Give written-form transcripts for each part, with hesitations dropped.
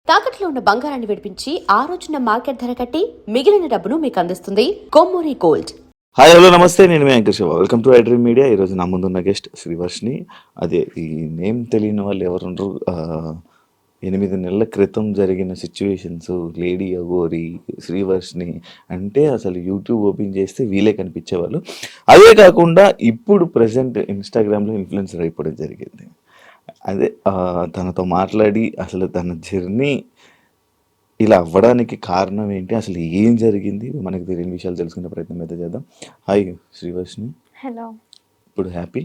తాకట్లో ఉన్న బంగారాన్ని విడిపించి ఆ రోజున మార్కెట్ ధర కట్టి మిగిలిన డబ్బును మీకు అందిస్తుంది కొమ్మూరి గోల్డ్. హాయ్ హలో నమస్తే, నేను మీ anchor Shiva. Welcome to iDream Media. ఈరోజు నా ముందున్న గెస్ట్ శ్రీవర్షిని. అదే ఈ నేమ్ తెలియని వాళ్ళు ఎవరుండ్రు. 8 నెలల క్రితం జరిగిన సిచ్యువేషన్స్, లేడీ అగోరి, శ్రీవర్షిని అంటే అసలు యూట్యూబ్ ఓపెన్ చేస్తే వీలే కనిపించేవాళ్ళు. అదే కాకుండా ఇప్పుడు ప్రజెంట్ ఇన్స్టాగ్రామ్లో ఇన్ఫ్లుయెన్సర్ అయిపోవడం జరిగింది. అదే తనతో మాట్లాడి అసలు తన జర్నీ ఇలా అవ్వడానికి కారణం ఏంటి, అసలు ఏం జరిగింది, మనకి తెలియని విషయాలు తెలుసుకునే ప్రయత్నం అయితే చేద్దాం. హాయ్ శ్రీవర్షిని. హలో. ఇప్పుడు హ్యాపీ?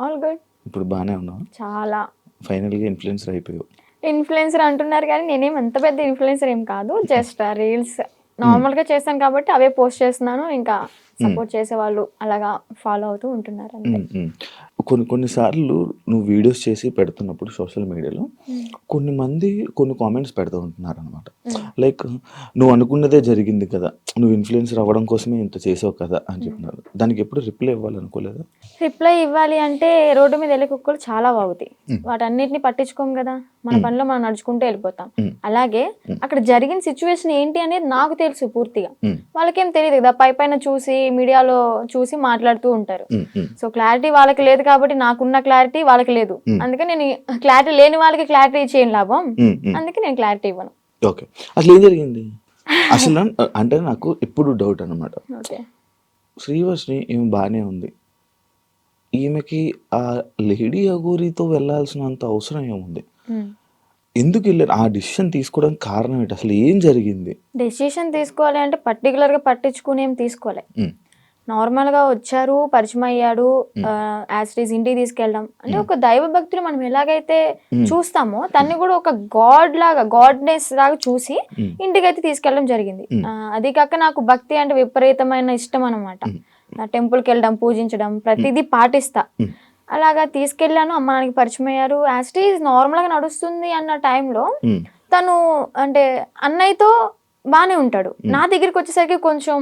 All good. ఇప్పుడు బాగానే ఉన్నావు? చాలా. ఫైనల్గా ఇన్ఫ్లుయెన్సర్ అయిపోయావు. ఇన్ఫ్లుయెన్సర్ అంటున్నారు కానీ నేనేం అంత పెద్ద ఇన్ఫ్లుయెన్సర్ ఏం కాదు. జస్ట్ రీల్స్ నార్మల్గా చేస్తాను కాబట్టి అవే పోస్ట్ చేస్తున్నాను. ఇంకా సపోర్ట్ చేసే వాళ్ళు అలాగా ఫాలో అవుతూ ఉంటున్నారు అంతే. కొన్నిసార్లు నువ్వు వీడియోస్ చేసి పెడుతున్నప్పుడు సోషల్ మీడియాలో కొన్ని కామెంట్స్ పెడుతూ ఉంటున్నారు అనమాట. లైక్ నువ్వు అనుకున్నదే జరిగింది కదా, నువ్వు ఇన్ఫ్లుయెన్సర్ అవ్వడం కోసమే ఇంత చేసావు కదా అని చెప్పినారు. దానికి ఎప్పుడు రిప్లై ఇవ్వాలనుకోలేదా? రిప్లై ఇవ్వాలి అంటే రోడ్డు మీద వెళ్ళే కుక్కలు చాలా వాగుతాయి. వాటన్నిటిని పట్టించుకోం కదా, మన పనిలో మనం నడుచుకుంటూ వెళ్ళిపోతాం. అలాగే అక్కడ జరిగిన సిచ్యువేషన్ ఏంటి అనేది నాకు తెలుసు పూర్తిగా, వాళ్ళకేం తెలియదు కదా. పైన చూసి మీడియాలో చూసి మాట్లాడుతూ ఉంటారు. సో క్లారిటీ వాళ్ళకి లేదు కాబట్టి నాకున్న క్లారిటీ వాళ్ళకి లేదు. అందుకే నేను క్లారిటీ లేని వాళ్ళకి క్లారిటీ చేయని లాభం, అందుకే నేను క్లారిటీ ఇవ్వను. ఓకే, అసలు ఏం జరిగింది అసలు అంటే నాకు ఎప్పుడు డౌట్ అనమాట. శ్రీవర్షిని ఈమె బాగానే ఉంది, ఈమెకి ఆ లేడీ అగోరితో వెళ్ళాల్సినంత అవసరం ఏముంది? ఎందుకు వెళ్ళారు? ఆ డిసిషన్ తీసుకోవడానికి కారణం ఏంటి? అసలు ఏం జరిగింది? డెసిషన్ తీసుకోవాలి అంటే పర్టికులర్గా పట్టించుకునేం తీసుకోవాలి. నార్మల్గా వచ్చారు, పరిచయం అయ్యాడు, యాజ్ ఇంటికి తీసుకెళ్ళడం అంటే ఒక దైవ భక్తులు మనం ఎలాగైతే చూస్తామో తన్ని కూడా ఒక గాడ్నెస్ లాగా చూసి ఇంటికి అయితే తీసుకెళ్ళడం జరిగింది. అది కాక నాకు భక్తి అంటే విపరీతమైన ఇష్టం అనమాట. టెంపుల్కి వెళ్ళడం, పూజించడం ప్రతిదీ పాటిస్తా. అలాగా తీసుకెళ్ళాను, అమ్మ నాన్నకి పరిచయం అయ్యారు. యాజ్ నార్మల్గా నడుస్తుంది అన్న టైంలో తను అంటే అన్నయ్యతో బాగానే ఉంటాడు. నా దగ్గరికి వచ్చేసరికి కొంచెం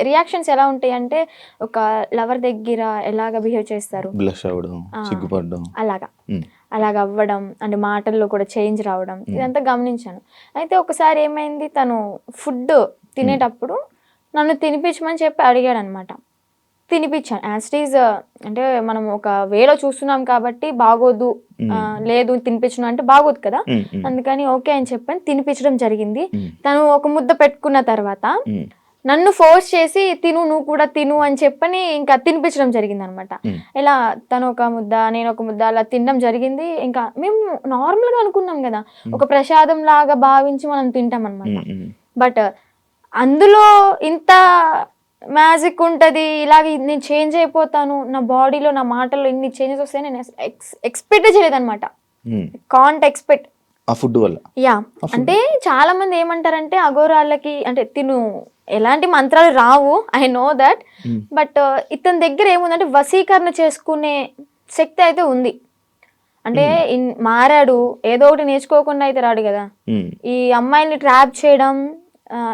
రియాక్షన్స్ ఎలా ఉంటాయి అంటే ఒక లవర్ దగ్గర ఎలాగ బిహేవ్ చేస్తారు, అలాగా అవ్వడం అంటే మాటల్లో కూడా చేంజ్ రావడం, ఇదంతా గమనించాను. అయితే ఒకసారి ఏమైంది, తను ఫుడ్ తినేటప్పుడు నన్ను తినిపించమని చెప్పి అడిగాడు అనమాట. తినిపించాను. యాజ్ అంటే మనం ఒక వేలో చూస్తున్నాం కాబట్టి బాగోదు, లేదు తినిపించను అంటే బాగోదు కదా, అందుకని ఓకే అని చెప్పని తినిపించడం జరిగింది. తను ఒక ముద్ద పెట్టుకున్న తర్వాత నన్ను ఫోర్స్ చేసి నువ్వు కూడా తిను అని చెప్పని ఇంకా తినిపించడం జరిగింది అనమాట. ఇలా తను ఒక ముద్ద, నేను ఒక ముద్ద అలా తినడం జరిగింది. ఇంకా మేము నార్మల్గా అనుకున్నాం కదా, ఒక ప్రసాదం లాగా భావించి మనం తింటాం అనమాట. బట్ అందులో ఇంత మ్యాజిక్ ఉంటుంది, ఇలాగ నేను చేంజ్ అయిపోతాను, నా బాడీలో నా మాటల్లో ఇన్ని చేంజెస్ వస్తాయని నేను ఎక్స్పెక్ట్ చేయలేదు అనమాట. కాంట్ ఎక్స్పెక్ట్ ఆ ఫుడ్ వల్ల. యా, అంటే చాలా మంది ఏమంటారంటే అఘోరాళ్ళకి అంటే తిను ఎలాంటి మంత్రాలు రావు, ఐ నో దట్. బట్ ఇతని దగ్గర ఏముందంటే వశీకరణ చేసుకునే శక్తి అయితే ఉంది. అంటే మారాడు, ఏదో ఒకటి నేర్చుకోకుండా అయితే రాడు కదా. ఈ అమ్మాయిల్ని ట్రాప్ చేయడం,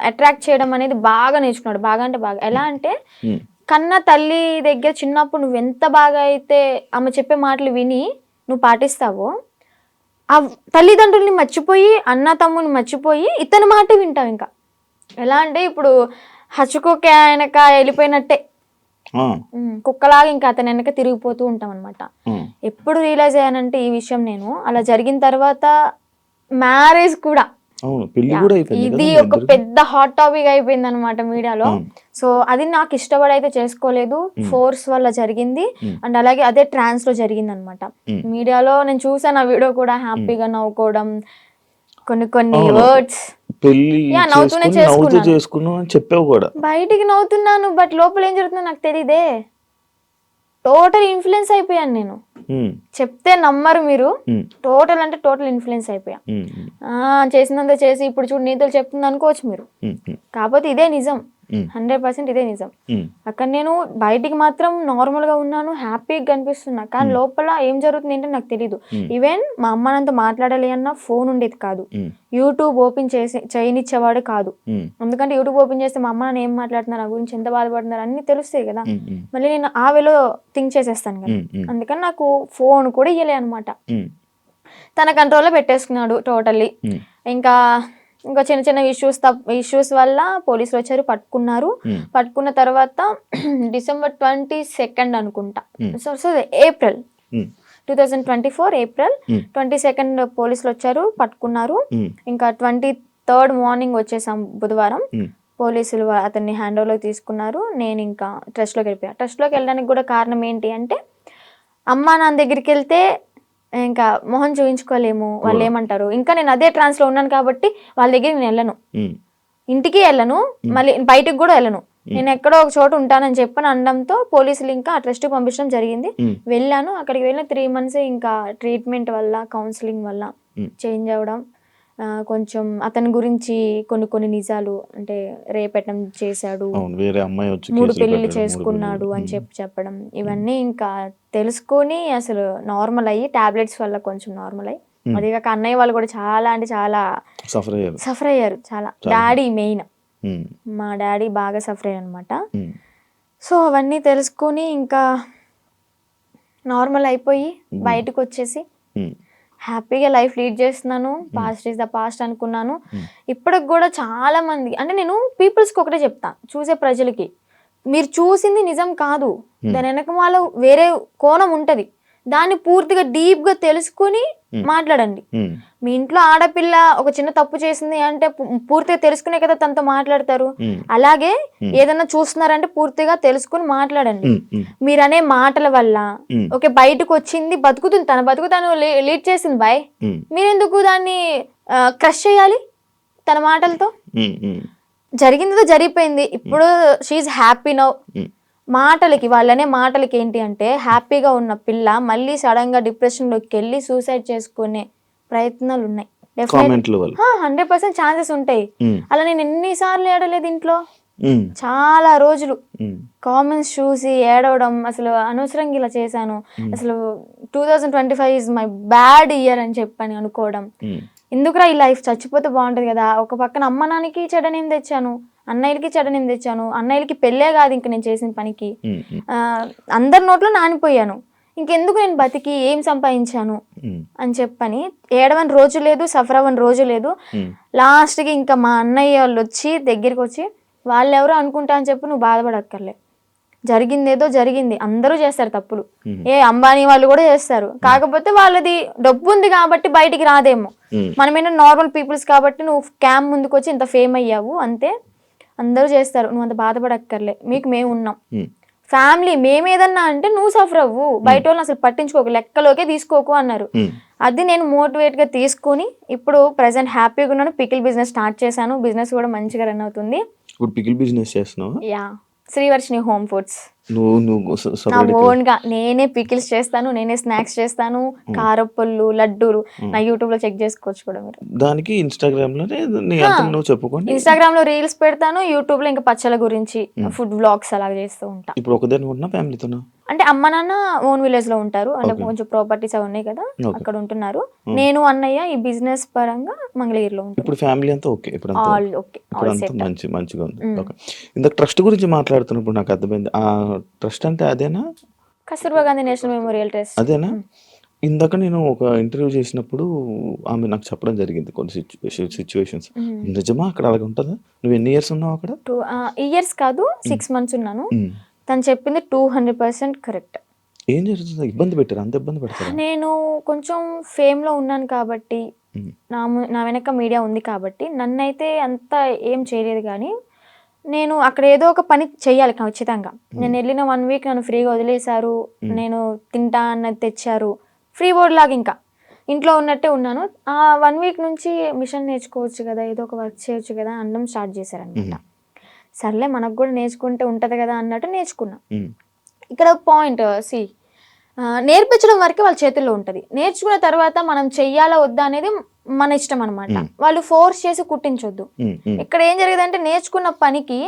అట్రాక్ట్ చేయడం అనేది బాగా నేర్చుకున్నాడు. బాగా అంటే బాగా. ఎలా అంటే కన్న తల్లి దగ్గర చిన్నప్పుడు నువ్వు ఎంత బాగా అయితే ఆమె చెప్పే మాటలు విని నువ్వు పాటిస్తావో, ఆ తల్లిదండ్రుల్ని మర్చిపోయి, అన్న తమ్ముని మర్చిపోయి ఇతని మాట వింటావు. ఇంకా ఎలా అంటే ఇప్పుడు హచ్చుకోక వెనక వెళ్ళిపోయినట్టే, కుక్కలాగా ఇంకా అతని వెనక తిరిగిపోతూ ఉంటాం అనమాట. ఎప్పుడు రియలైజ్ అయ్యానంటే ఈ విషయం నేను అలా జరిగిన తర్వాత మ్యారేజ్ కూడా, ఇది ఒక పెద్ద హాట్ టాపిక్ అయిపోయింది అనమాట మీడియాలో. సో అది నాకు ఇష్టపడి అయితే చేసుకోలేదు, ఫోర్స్ వల్ల జరిగింది. అండ్ అలాగే అదే ట్రాన్స్ లో జరిగింది అనమాట. మీడియాలో నేను చూసాను ఆ వీడియో కూడా, హ్యాపీగా నవ్వుకోవడం, కొన్ని వర్డ్స్ నవ్వుతూనే చేసుకున్నాను, బయటికి నవ్వుతున్నాను, బట్ లోపల ఏం జరుగుతుందో నాకు తెలియదే. టోటల్ ఇన్ఫ్లుయెన్స్ అయిపోయాను నేను. చెప్తే నమ్మరు మీరు, టోటల్ అంటే టోటల్ ఇన్ఫ్లుయెన్స్ అయిపోయా. చేసినంత చేసి ఇప్పుడు చూడు నీతులు చెప్తుంది అనుకోవచ్చు మీరు, కాకపోతే ఇదే నిజం, 100% ఇదే నిజం. అక్కడ నేను బయటికి మాత్రం నార్మల్ గా ఉన్నాను, హ్యాపీగా కనిపిస్తున్నా, కానీ లోపల ఏం జరుగుతుంది ఏంటో నాకు తెలీదు. ఈవెన్ మా అమ్మ నాతో మాట్లాడాలి అన్న ఫోన్ ఉండేది కాదు, యూట్యూబ్ ఓపెన్ చేయనిచ్చేవాడు కాదు. ఎందుకంటే యూట్యూబ్ ఓపెన్ చేస్తే మా అమ్మ నాన్న ఏం మాట్లాడుతున్నారు, నా గురించి ఎంత బాధపడుతున్నారు అన్ని తెలుస్తాయి కదా. మళ్ళీ నేను ఆ వేలో థింక్ చేసేస్తాను కదా, అందుకని నాకు ఫోన్ కూడా ఇయ్యలే అనమాట. తన కంట్రోల్లో పెట్టేసుకున్నాడు టోటల్లీ. ఇంకా చిన్న చిన్న ఇష్యూస్ వల్ల పోలీసులు వచ్చారు, పట్టుకున్నారు. పట్టుకున్న తర్వాత December 22 అనుకుంటా, సో ఏప్రిల్ 2024 ఏప్రిల్ 22 పోలీసులు వచ్చారు, పట్టుకున్నారు. ఇంకా 23rd మార్నింగ్ వచ్చేసాం బుధవారం. పోలీసులు అతన్ని హ్యాండ్ ఓవర్లోకి తీసుకున్నారు. నేను ఇంకా ట్రస్ట్లోకి వెళ్ళిపోయా. ట్రస్ట్లోకి వెళ్ళడానికి కూడా కారణం ఏంటి అంటే, అమ్మా నాన్న దగ్గరికి వెళ్తే ఇంకా మొహం చూపించుకోలేము, వాళ్ళు ఏమంటారు. ఇంకా నేను అదే ట్రాన్స్లో ఉన్నాను కాబట్టి వాళ్ళ దగ్గరికి నేను వెళ్ళను, ఇంటికి వెళ్ళను, మళ్ళీ బయటకు కూడా వెళ్ళను. నేను ఎక్కడో ఒక చోట ఉంటానని చెప్పని అనడంతో పోలీసులు ఇంకా ఆ ట్రస్ట్కి పంపించడం జరిగింది. వెళ్ళాను. అక్కడికి వెళ్ళిన 3 months ఇంకా ట్రీట్మెంట్ వల్ల, కౌన్సిలింగ్ వల్ల చేంజ్ అవ్వడం, కొంచెం అతని గురించి కొన్ని నిజాలు, అంటే రేపెట్టడం చేశాడు, 3 పెళ్లిళ్ళు చేసుకున్నాడు అని చెప్పడం, ఇవన్నీ ఇంకా తెలుసుకొని అసలు నార్మల్ అయ్యి, టాబ్లెట్స్ వల్ల కొంచెం నార్మల్ అయ్యి, అది కాక అన్నయ్య వాళ్ళు కూడా చాలా అంటే చాలా సఫర్ అయ్యారు. చాలా డాడీ మెయిన్, మా డాడీ బాగా సఫర్ అయ్యారు అనమాట. సో అవన్నీ తెలుసుకొని ఇంకా నార్మల్ అయిపోయి బయటకు వచ్చేసి హ్యాపీగా లైఫ్ లీడ్ చేస్తున్నాను. పాస్ట్ ఈజ్ ద పాస్ట్ అనుకున్నాను. ఇప్పటికి కూడా చాలా మంది, అంటే నేను పీపుల్స్కి ఒకటే చెప్తా, చూసే ప్రజలకి, మీరు చూసింది నిజం కాదు, దాని వెనకమాల వేరే కోణం ఉంటది, దాన్ని పూర్తిగా డీప్గా తెలుసుకుని మాట్లాడండి. మీ ఇంట్లో ఆడపిల్ల ఒక చిన్న తప్పు చేసింది అంటే పూర్తిగా తెలుసుకునే కదా తనతో మాట్లాడతారు. అలాగే ఏదన్నా చూస్తున్నారంటే పూర్తిగా తెలుసుకుని మాట్లాడండి. మీరనే మాటల వల్ల ఓకే బయటకు వచ్చింది, బతుకుతుంది, తన బతుకు తను లీడ్ చేసింది బాయ్, మీరెందుకు దాన్ని క్రష్ చేయాలి తన మాటలతో? జరిగిందో జరిగిపోయింది. ఇప్పుడు షీఈ్ హ్యాపీ నౌ. మాటలకి, వాళ్ళనే మాటలకి ఏంటి అంటే, హ్యాపీగా ఉన్న పిల్ల మళ్ళీ సడన్ గా డిప్రెషన్ లోకి వెళ్ళి సూసైడ్ చేసుకునే ప్రయత్నాలు ఉన్నాయి. 100% ఛాన్సెస్ ఉంటాయి. అలా నేను ఎన్నిసార్లు ఏడలేదు ఇంట్లో, చాలా రోజులు కామెంట్స్ చూసి ఏడవడం, అసలు అనవసరంగా ఇలా చేశాను, అసలు 2025 ఈజ్ మై బ్యాడ్ ఇయర్ అని చెప్పని అనుకోవడం, ఎందుకురా ఈ లైఫ్, చచ్చిపోతే బాగుంటది కదా. ఒక పక్కన అమ్మ నాన్నకి చెడనేం తెచ్చాను, అన్నయ్యలకి చెడనేం తెచ్చాను, అన్నయ్యలకి పెళ్ళే కాదు ఇంక నేను చేసిన పనికి, అందరి నోట్లో నానిపోయాను, ఇంకెందుకు నేను బతికి ఏం సంపాదించాను అని చెప్పని ఏడవని రోజు లేదు, సఫర్ అవ్వని రోజు లేదు. లాస్ట్కి ఇంకా మా అన్నయ్య వాళ్ళు వచ్చి దగ్గరికి వచ్చి, వాళ్ళు ఎవరో అనుకుంటా అని చెప్పి నువ్వు బాధపడక్కర్లే, జరిగిందేదో జరిగింది, అందరూ చేస్తారు తప్పులు, అంబానీ వాళ్ళు కూడా చేస్తారు, కాకపోతే వాళ్ళది డబ్బు ఉంది కాబట్టి బయటికి రాదేమో, మనమేనా నార్మల్ పీపుల్స్ కాబట్టి నువ్వు క్యామ్ ముందుకు వచ్చి ఇంత ఫేమ్ అయ్యావు అంతే, అందరూ చేస్తారు, నువ్వు అంత బాధపడక్కర్లే, మీకు మేము ఉన్నాం, ఫ్యామిలీ మేమేదన్నా అంటే నువ్వు సఫర్ అవ్వు, బయట వాళ్ళని అసలు పట్టించుకోకు, లెక్కలోకే తీసుకోకు అన్నారు. అది నేను మోటివేట్ గా తీసుకుని ఇప్పుడు ప్రెసెంట్ హ్యాపీగా ఉన్నాను. పికిల్ బిజినెస్ స్టార్ట్ చేశాను, బిజినెస్ కూడా మంచిగా రన్ అవుతుంది. ఇప్పుడు పికిల్ బిజినెస్ చేస్తున్నావా? Yeah, Srivarshini home foods. నా ఓన్ గా నేనే పికిల్స్ చేస్తాను, నేనే స్నాక్స్ చేస్తాను, కారపళ్ళు, లడ్డూలు, నా యూట్యూబ్ లో చెక్ చేసుకోవచ్చు కూడా మీరు. దానికి ఇన్స్టాగ్రామ్ లో రీల్స్ పెడతాను, యూట్యూబ్ లో ఇంకా పచ్చల గురించి ఫుడ్ వ్లాగ్స్ అలాగే చేస్తూ ఉంటాను. ఇప్పుడు ఒకదాని ఉంటున్నా ఫ్యామిలీతోనా? అంటే అమ్మ నాన్న ఓన్ విలేజ్ లో ఉంటారు, అంటే కొంచెం ప్రాపర్టీస్ అవి ఉన్నాయి కదా అక్కడ ఉంటున్నారు. నేను అన్నయ్య ఈ బిజినెస్ పరంగా మంగళగిరిలో ఉంటాను. ఇప్పుడు ఫ్యామిలీ అంతా ఓకే, ఇప్పుడు మంచిగా ఉంది. ఇందాక ట్రస్ట్ గురించి మాట్లాడుతున్నప్పుడు నాకు అర్థమైంది, ఆ ట్రస్ట్ అంటే అదేనా? Kasturba Gandhi national memorial trust అదేనా? ఇందాక నేను ఒక ఇంటర్వ్యూ చేసినప్పుడు ఆమె నాకు చెప్పడం జరిగింది కొన్ని సిచ్యువేషన్స్. నిజమా అక్కడ అలాగే ఉంటుందా? నువ్వు ఎన్ని ఇయర్స్ ఉన్నావు అక్కడ? 2 years కాదు, 6 months ఉన్నాను. తను చెప్పింది 200% కరెక్ట్. ఏం జరుగుతుంది? ఇబ్బంది పెట్టారు? అంత ఇబ్బంది పెడతారు? నేను కొంచెం ఫేమ్ లో ఉన్నాను కాబట్టి, నా వెనక మీడియా ఉంది కాబట్టి నన్నైతే అంత ఏం చేయలేదు. కానీ నేను అక్కడ ఏదో ఒక పని చెయ్యాలి ఖచ్చితంగా. నేను వెళ్ళిన 1 week నన్ను ఫ్రీగా వదిలేశారు, నేను తింటా అన్నది తెచ్చారు, ఫ్రీ బోర్డ్ లాగా ఇంకా ఇంట్లో ఉన్నట్టే ఉన్నాను. ఆ 1 week నుంచి మిషన్ నేర్చుకోవచ్చు కదా, ఏదో ఒక వర్క్ చేయొచ్చు కదా అనడం స్టార్ట్ చేశారనమాట. సర్లే మనకు కూడా నేర్చుకుంటే ఉంటది కదా అన్నట్టు నేర్చుకున్నా. ఇక్కడ పాయింట్ నేర్పించడం వరకే వాళ్ళ చేతుల్లో ఉంటది, నేర్చుకున్న తర్వాత మనం చెయ్యాలా వద్దా అనేది మన ఇష్టం అనమాట. వాళ్ళు ఫోర్స్ చేసి కుట్టించొద్దు. ఇక్కడ ఏం జరిగేదంటే, నేర్చుకున్న పనికి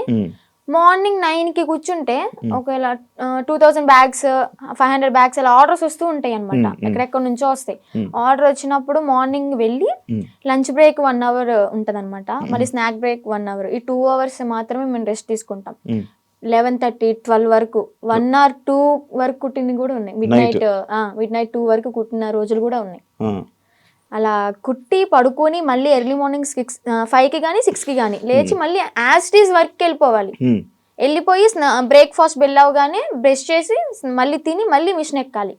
మార్నింగ్ 9కి కూర్చుంటే ఒకవేళ 2000 bags 500 bags అలా ఆర్డర్స్ వస్తూ ఉంటాయి అనమాట, ఎక్కడెక్కడ నుంచో వస్తాయి. ఆర్డర్ వచ్చినప్పుడు మార్నింగ్ వెళ్ళి లంచ్ బ్రేక్ 1 hour ఉంటది అనమాట, మళ్ళీ స్నాక్ బ్రేక్ 1 hour, ఈ 2 hours మాత్రమే మేము రెస్ట్ తీసుకుంటాం. 11:30 12 వరకు 1 or 2 వరకు కుట్టినవి కూడా ఉన్నాయి. మిడ్ నైట్ 2 వరకు కుట్టిన రోజులు కూడా ఉన్నాయి. అలా కుట్టి పడుకొని మళ్ళీ ఎర్లీ మార్నింగ్ 5కి కానీ 6కి కానీ లేచి మళ్ళీ యాజ్ ఇట్ ఈస్ వర్క్కి వెళ్ళిపోవాలి. వెళ్ళిపోయి బ్రేక్ఫాస్ట్ వెళ్ళవగానే బ్రష్ చేసి మళ్ళీ తిని మళ్ళీ మిషన్ ఎక్కాలి.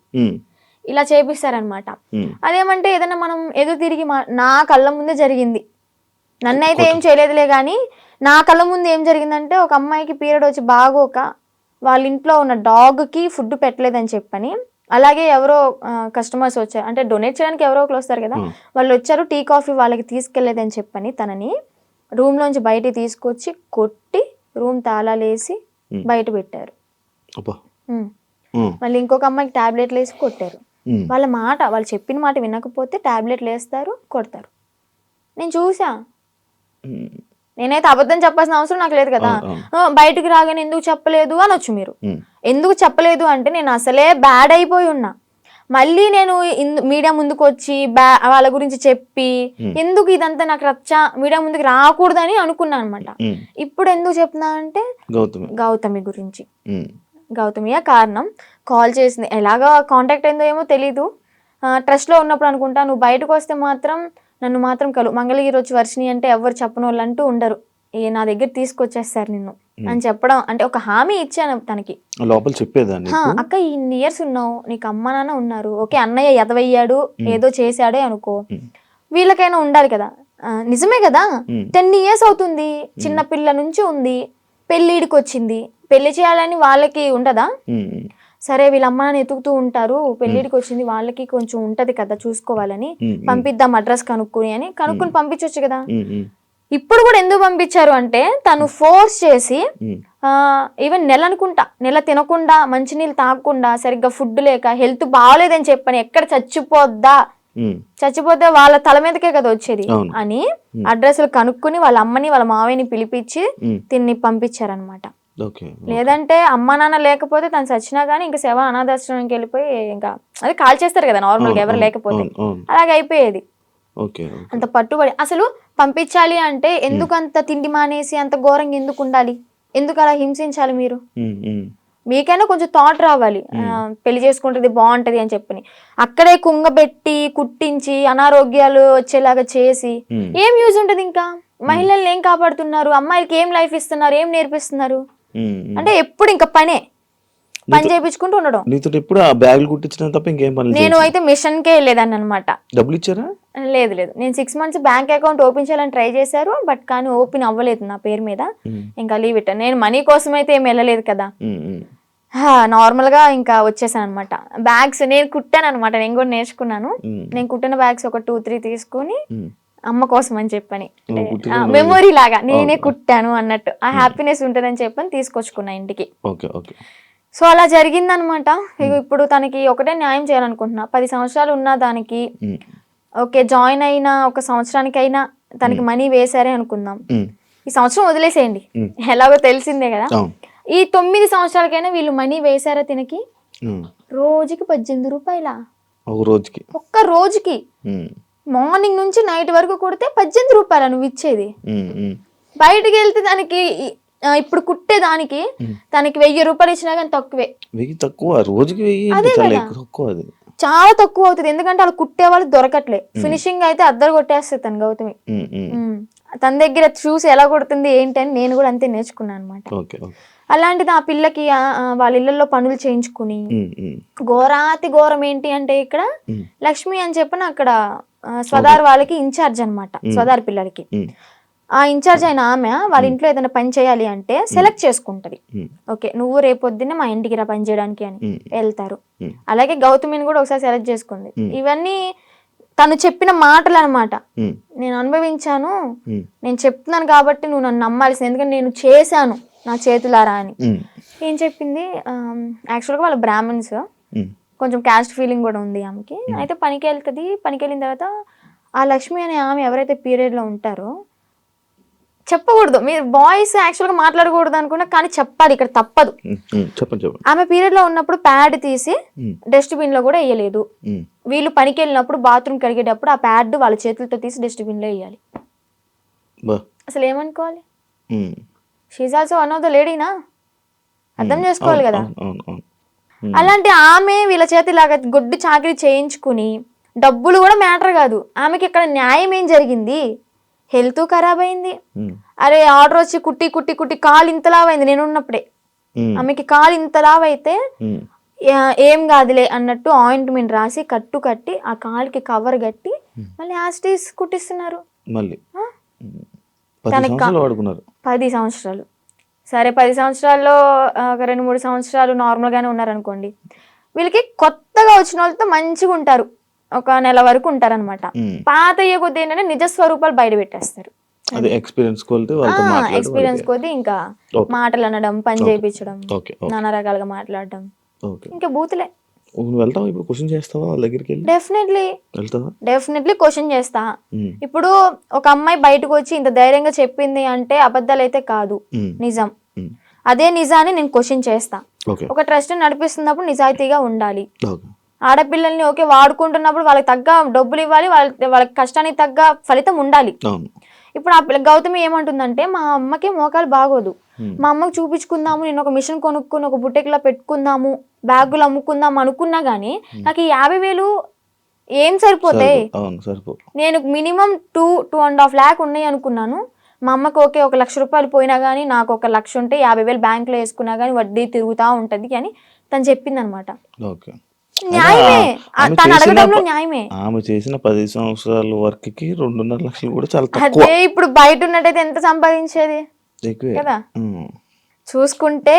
ఇలా చేపిస్తారనమాట. అదేమంటే ఏదైనా మనం ఎదురు తిరిగి నా కళ్ళ ముందే జరిగింది, నన్నైతే ఏం చేయలేదులే కానీ నా కళ్ళ ముందు ఏం జరిగిందంటే ఒక అమ్మాయికి పీరియడ్ వచ్చి బాగోక వాళ్ళ ఇంట్లో ఉన్న డాగ్కి ఫుడ్ పెట్టలేదని చెప్పని, అలాగే ఎవరో కస్టమర్స్ వచ్చారు అంటే డొనేట్ చేయడానికి ఎవరో ఒకరు వస్తారు కదా, వాళ్ళు వచ్చారు టీ కాఫీ వాళ్ళకి తీసుకెళ్లేదని చెప్పని తనని రూమ్లోంచి బయటికి తీసుకొచ్చి కొట్టి రూమ్ తాళాలేసి బయట పెట్టారు. మళ్ళీ ఇంకొక అమ్మాయికి టాబ్లెట్లు వేసి కొట్టారు. వాళ్ళు చెప్పిన మాట వినకపోతే టాబ్లెట్లు వేస్తారు, కొడతారు. నేను చూసా. నేనైతే అబద్ధం చెప్పాల్సిన అవసరం నాకు లేదు కదా. బయటకు రాగానే ఎందుకు చెప్పలేదు అనొచ్చు మీరు. ఎందుకు చెప్పలేదు అంటే నేను అసలే బ్యాడ్ అయిపోయి ఉన్నా. మళ్ళీ నేను మీడియా ముందుకు వచ్చి వాళ్ళ గురించి చెప్పి ఎందుకు ఇదంతా నాకు మీడియా ముందుకు రాకూడదని అనుకున్నాను అనమాట. ఇప్పుడు ఎందుకు చెప్తున్నా అంటే గౌతమి గురించి. గౌతమియే కారణం. కాల్ చేసింది, ఎలాగా కాంటాక్ట్ అయిందో ఏమో తెలీదు. ట్రస్ట్లో ఉన్నప్పుడు అనుకుంటా, నువ్వు బయటకు వస్తే మాత్రం నన్ను మాత్రం మంగళగిరి వచ్చి వర్షిని అంటే ఎవరు చెప్పని వాళ్ళు అంటూ ఉండరు, నా దగ్గర తీసుకొచ్చేస్తారు నిన్ను అని చెప్పడం. అంటే ఒక హామీ ఇచ్చాను తనకి. లోపల చెప్పేదాన్ని, అక్క ఇన్ని ఇయర్స్ ఉన్నావు, నీకు అమ్మ నాన్న ఉన్నారు, ఓకే అన్నయ్య ఎదవయ్యాడు ఏదో చేశాడే అనుకో, వీళ్ళకైనా ఉండాలి కదా. నిజమే కదా, 10 years అవుతుంది, చిన్న పిల్ల నుంచి ఉంది, పెళ్ళిడికి వచ్చింది, పెళ్లి చేయాలని వాళ్ళకి ఉండదా? సరే వీళ్ళ అమ్మ నాన్న ఎతుకుతూ ఉంటారు, పెళ్ళిడికి వచ్చింది వాళ్ళకి కొంచెం ఉంటది కదా చూసుకోవాలని, పంపిద్దాం అడ్రస్ కనుక్కుని పంపించవచ్చు కదా. ఇప్పుడు కూడా ఎందుకు పంపించారు అంటే తను ఫోర్స్ చేసి ఈవెన్ నెల తినకుండా మంచినీళ్ళు తాగకుండా సరిగ్గా ఫుడ్ లేక హెల్త్ బాగోలేదని చెప్పని ఎక్కడ చచ్చిపోతే వాళ్ళ తల మీదకే కదా వచ్చేది అని అడ్రస్లు కనుక్కుని వాళ్ళ అమ్మని వాళ్ళ మావయ్యని పిలిపించి తిన్ని పంపించారనమాట. లేదంటే అమ్మ నాన్న లేకపోతే తను చచ్చినా గానీ ఇంకా శవ అనాథాశ్రమానికి వెళ్ళిపోయి ఇంకా అది కాల్ చేస్తారు కదా నార్మల్గా ఎవరు లేకపోతే, అలాగే అయిపోయేది. అంత పట్టుబడి అసలు పంపించాలి అంటే ఎందుకు అంత తిండి మానేసి అంత ఘోరంగా ఎందుకు ఉండాలి, ఎందుకు అలా హింసించాలి మీరు? మీకైనా కొంచెం థాట్ రావాలి, పెళ్లి చేసుకుంటుంది బాగుంటది అని చెప్పని. అక్కడే కుంగబెట్టి కుట్టించి అనారోగ్యాలు వచ్చేలాగా చేసి ఏం యూజ్ ఉంటది? ఇంకా మహిళల్ని ఏం కాపాడుతున్నారు? అమ్మాయిలకి ఏం లైఫ్ ఇస్తున్నారు? ఏం నేర్పిస్తున్నారు? అంటే ఎప్పుడు ఇంకా పని చేయించుకుంటూ ఉండడం. నేను అయితే మిషన్ కే వెళ్ళేదాన్ని అనమాట. డబ్బులు ఇచ్చారా? లేదు, నేను 6 months బ్యాంక్ అకౌంట్ ఓపెన్ చేయాలని ట్రై చేశారు, బట్ కానీ ఓపెన్ అవ్వలేదు నా పేరు మీద. ఇంకా లీవ్ ఇట్. నేను మనీ కోసం అయితే ఏం వెళ్ళలేదు కదా, నార్మల్ గా ఇంకా వచ్చేసాను అనమాట. బ్యాగ్స్ నేను కుట్టాను అనమాట, నేను కూడా నేర్చుకున్నాను. నేను కుట్టిన బ్యాగ్స్ ఒక 2-3 తీసుకొని అమ్మ కోసం అని చెప్పని, మెమొరీ లాగా నేనే కుట్టాను అన్నట్టు ఆ హ్యాపీనెస్ ఉంటుందని చెప్పని తీసుకొచ్చుకున్నా ఇంటికి. సో అలా జరిగిందనమాట. ఇప్పుడు తనకి ఒకటే న్యాయం చేయాలనుకుంటున్నా. 10 సంవత్సరాలు ఉన్న దానికి ఓకే జాయిన్ అయిన 1 సంవత్సరానికైనా తనకి మనీ వేసారే అనుకుందాం, ఈ సంవత్సరం వదిలేసేయండి, ఎలాగో తెలిసిందే కదా. ఈ 9 సంవత్సరాలకైనా వీళ్ళు మనీ వేసారా తినకి? రోజుకి 18 రూపాయల ఒక్క రోజుకి, మార్నింగ్ నుంచి నైట్ వరకు కొడితే 18 రూపాయల నువ్వు ఇచ్చేది. బయటకు వెళ్తే దానికి ఇప్పుడు కుట్టే దానికి తనకి 1000 రూపాయలు ఇచ్చినా కానీ తక్కువే. చాలా తక్కువ అవుతుంది, ఎందుకంటే అలా కుట్టే వాళ్ళు దొరకట్లే. ఫినిషింగ్ అయితే అద్దరు కొట్టేస్తుంది తన గౌతమి. తన దగ్గర చూసి ఎలా కొడుతుంది ఏంటి అని నేను కూడా అంతే నేర్చుకున్నాను అనమాట. అలాంటిది ఆ పిల్లకి వాళ్ళ ఇళ్లలో పనులు చేయించుకుని ఘోరాతి ఘోరం ఏంటి అంటే ఇక్కడ లక్ష్మి అని చెప్పిన అక్కడ స్వదార్ వాళ్ళకి ఇన్ఛార్జ్ అనమాట. స్వదార్ పిల్లలకి ఆ ఇన్ఛార్జ్ అయిన ఆమె వాళ్ళ ఇంట్లో ఏదైనా పని చేయాలి అంటే సెలెక్ట్ చేసుకుంటది. ఓకే నువ్వు రేపొద్దునే మా ఇంటికి రా పని చేయడానికి అని వెళ్తారు. అలాగే గౌతమిని కూడా ఒకసారి సెలెక్ట్ చేసుకుంది. ఇవన్నీ తను చెప్పిన మాటలు అనమాట. నేను అనుభవించాను, నేను చెప్తున్నాను కాబట్టి నువ్వు నన్ను నమ్మాల్సింది, ఎందుకంటే నేను చేశాను నా చేతులారా అని. ఏం చెప్పింది, యాక్చువల్గా వాళ్ళ బ్రాహ్మణ్స్, కొంచెం క్యాస్ట్ ఫీలింగ్ కూడా ఉంది ఆమెకి. అయితే పనికి వెళ్తుంది. పనికి వెళ్ళిన తర్వాత ఆ లక్ష్మి అనే ఆమె ఎవరైతే పీరియడ్లో ఉంటారో, చెప్పకూడదు మీరు బాయ్స్ యాక్చువల్గా మాట్లాడకూడదు అనుకున్నా, కానీ చెప్పాలి, ఇక్కడ తప్పదు. ఆమె పీరియడ్ లో ఉన్నప్పుడు ప్యాడ్ తీసి డస్ట్బిన్ లో కూడా వేయలేదు. వీళ్ళు పనికి వెళ్ళినప్పుడు బాత్రూమ్ కడిగేటప్పుడు ఆ ప్యాడ్ వాళ్ళ చేతులతో తీసి డస్ట్బిన్ లో వేయాలి. అసలు ఏమనుకోవాలి? She's also one of the లేడీనా, అర్థం చేసుకోవాలి కదా. అలాంటి ఆమె వీళ్ళ చేతిలాగా గొడ్డు చాకరీ చేయించుకుని డబ్బులు కూడా మ్యాటర్ కాదు, ఆమెకి ఇక్కడ న్యాయం ఏం జరిగింది? హెల్త్ ఖరాబ్ అయింది, అరే ఆర్డర్ వచ్చి కుట్టి కుట్టి కుట్టి కాలు ఇంతలావైంది నేను ఉన్నప్పుడే. ఆమెకి కాలు ఇంతలావైతే ఏం కాదులే అన్నట్టు ఆయింట్మెంట్ రాసి కట్టు కట్టి ఆ కాలుకి కవర్ కట్టి మళ్ళీ యాస్టీస్ కుట్టిస్తున్నారు. మళ్ళీ తనకి 10 సంవత్సరాలు. సరే 10 సంవత్సరాల్లో ఒక 2-3 సంవత్సరాలు నార్మల్గానే ఉన్నారనుకోండి, వీళ్ళకి కొత్తగా వచ్చిన వాళ్ళతో మంచిగా ఉంటారు, ఒక నెల వరకు ఉంటారు అనమాట. పాత అయ్యే కొద్ది ఏంటంటే నిజ స్వరూపాలు బయట పెట్టేస్తారు. ఎక్స్పీరియన్స్ కొద్ది ఇంకా మాటలు అనడం, పని చేయించడం, నానా రకాలుగా మాట్లాడడం, ఇంకా బూతులే. డెఫినెట్లీ క్వశ్చన్ చేస్తా. ఇప్పుడు ఒక అమ్మాయి బయటకు వచ్చి ఇంత ధైర్యంగా చెప్పింది అంటే అబద్ధాలు అయితే కాదు, నిజం. అదే నిజాన్ని నేను క్వశ్చన్ చేస్తా. ఒక ట్రస్ట్ నడిపిస్తున్నప్పుడు నిజాయితీగా ఉండాలి. ఆడపిల్లల్ని ఓకే వాడుకుంటున్నప్పుడు వాళ్ళకి తగ్గ డబ్బులు ఇవ్వాలి, వాళ్ళకి కష్టానికి తగ్గ ఫలితం ఉండాలి. ఇప్పుడు ఆ పిల్ల గౌతమి ఏమంటుందంటే, మా అమ్మకి మోకాలు బాగోదు, మా అమ్మకి చూపించుకుందాము, నేను ఒక మిషన్ కొనుక్కుని ఒక బుట్టెక్లా పెట్టుకుందాము, బ్యాగులు అమ్ముకుందాం అనుకున్నా గానీ నాకు ఈ 50,000 ఏం సరిపోతాయి? నేను మినిమం 2.5 lakh ఉన్నాయి అనుకున్నాను. మా అమ్మకి ఓకే 1,00,000 రూపాయలు పోయినా గానీ నాకు 1,00,000 ఉంటే 50,000 బ్యాంకులో వేసుకున్నా గానీ వడ్డీ తిరుగుతా ఉంటది అని తను చెప్పింది అనమాట. న్యాయమే, తను అడగడంలో న్యాయమే. ఆమె చేసిన 10 సంవత్సరాల వర్క్ కి 2.5 లక్షలు కూడా చాలా తక్కువ. అదే ఇప్పుడు బయట ఉన్నట్టయితే ఎంత సంపాదించేది కదా. చూసుకుంటే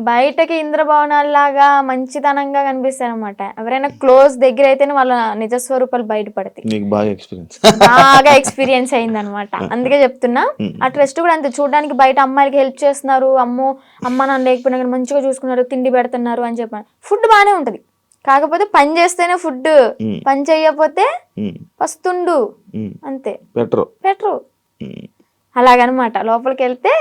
బయటకి ఇంద్రభవనాల్లాగా మంచితనంగా కనిపిస్తాయి అనమాట. ఎవరైనా క్లోజ్ దగ్గర అయితేనే వాళ్ళ నిజస్వరూపాలు బయటపడతాయి. బాగా ఎక్స్పీరియన్స్ అయింది అనమాట. అందుకే చెప్తున్నా, ఆ ట్రస్ట్ కూడా అంతే. చూడడానికి బయట అమ్మాయిలకి హెల్ప్ చేస్తున్నారు, అమ్మ నాన్న లేకపోయినా కానీ మంచిగా చూసుకున్నారు, తిండి పెడుతున్నారు అని చెప్పాను. ఫుడ్ బాగానే ఉంటది, కాకపోతే పని చేస్తేనే ఫుడ్, పని చెయ్యకపోతే పస్తుండు అంతే, పెట్రో అలాగనమాట. లోపలికి వెళ్తే